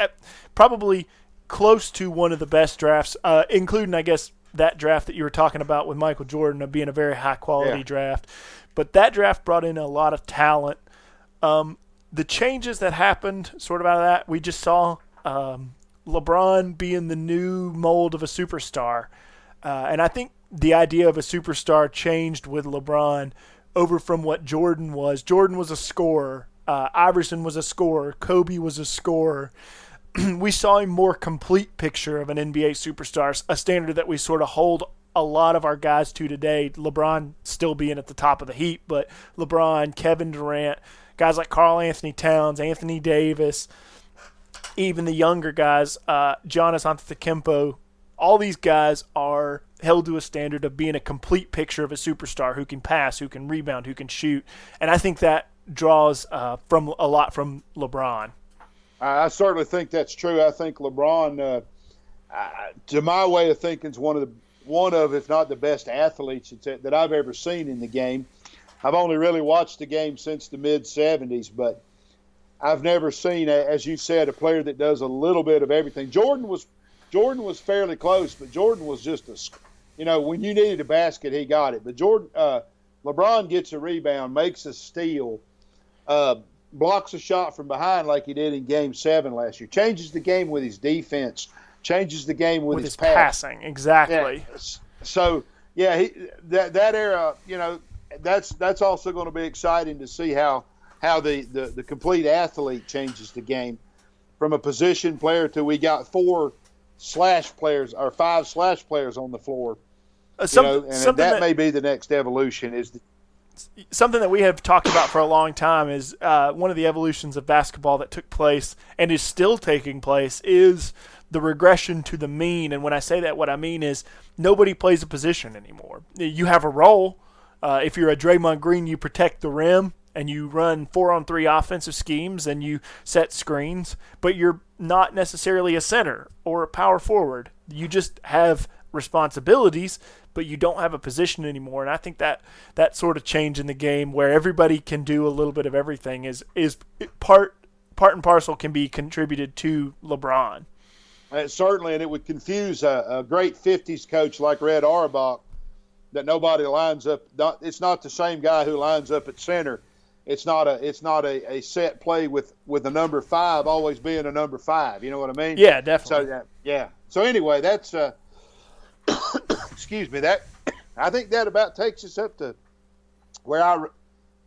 probably close to one of the best drafts, including, I guess, that draft that you were talking about with Michael Jordan of being a very high-quality draft. But that draft brought in a lot of talent. The changes that happened sort of out of that, we just saw LeBron being the new mold of a superstar. And I think the idea of a superstar changed with LeBron over from what Jordan was. Jordan was a scorer. Iverson was a scorer. Kobe was a scorer. We saw a more complete picture of an NBA superstar, a standard that we sort of hold a lot of our guys to today. LeBron still being at the top of the heap, but LeBron, Kevin Durant, guys like Karl Anthony Towns, Anthony Davis, even the younger guys, Giannis Antetokounmpo, all these guys are held to a standard of being a complete picture of a superstar who can pass, who can rebound, who can shoot. And I think that draws from a lot from LeBron. I certainly think that's true. I think LeBron, to my way of thinking, is one of, if not the best athletes that I've ever seen in the game. I've only really watched the game since the mid-'70s, but I've never seen, as you said, a player that does a little bit of everything. Jordan was fairly close, but Jordan was just when you needed a basket, he got it. But LeBron gets a rebound, makes a steal, blocks a shot from behind like he did in Game 7 last year. Changes the game with his defense. Changes the game with his passing. Exactly. Yeah. So that era, that's also going to be exciting to see how the complete athlete changes the game from a position player to we got 4 slash players or 5 slash players on the floor. That may be the next evolution. Something that we have talked about for a long time is one of the evolutions of basketball that took place and is still taking place is the regression to the mean. And when I say that, what I mean is nobody plays a position anymore. You have a role. If you're a Draymond Green, you protect the rim and you run 4-on-3 offensive schemes and you set screens, but you're not necessarily a center or a power forward. You just have responsibilities, but you don't have a position anymore. And I think that sort of change in the game where everybody can do a little bit of everything is part and parcel can be contributed to LeBron. Certainly, and it would confuse a great 50s coach like Red Auerbach that nobody lines up. It's not the same guy who lines up at center. It's not a set play with a number 5 always being a number 5. You know what I mean? Yeah, definitely. So anyway, that's excuse me. I think that about takes us up to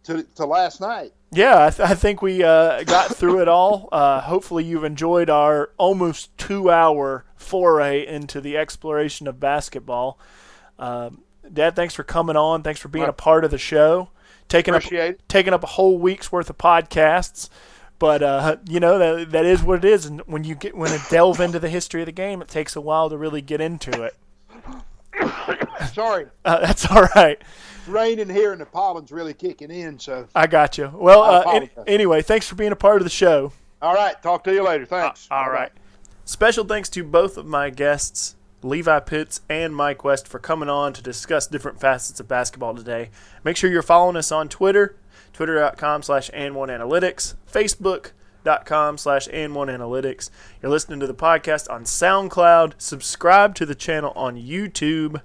to last night. Yeah, I think we got through it all. Hopefully you've enjoyed our almost 2-hour foray into the exploration of basketball. Dad, thanks for coming on. Thanks for being a part of the show. Taking up a whole week's worth of podcasts. But, that is what it is. And when you delve into the history of the game, it takes a while to really get into it. Sorry. That's all right. It's raining here and the pollen's really kicking in. So I got you. Well, anyway, thanks for being a part of the show. All right. Talk to you later. Thanks. All right. Special thanks to both of my guests, Levi Pitts and Mike West, for coming on to discuss different facets of basketball today. Make sure you're following us on Twitter, twitter.com/and1analytics, facebook.com/and1analytics. You're listening to the podcast on SoundCloud. Subscribe to the channel on YouTube.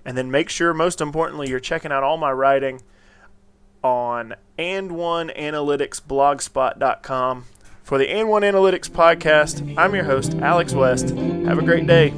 And then make sure, most importantly, you're checking out all my writing on and1analyticsblogspot.com. For the And1 Analytics podcast, I'm your host, Alex West. Have a great day.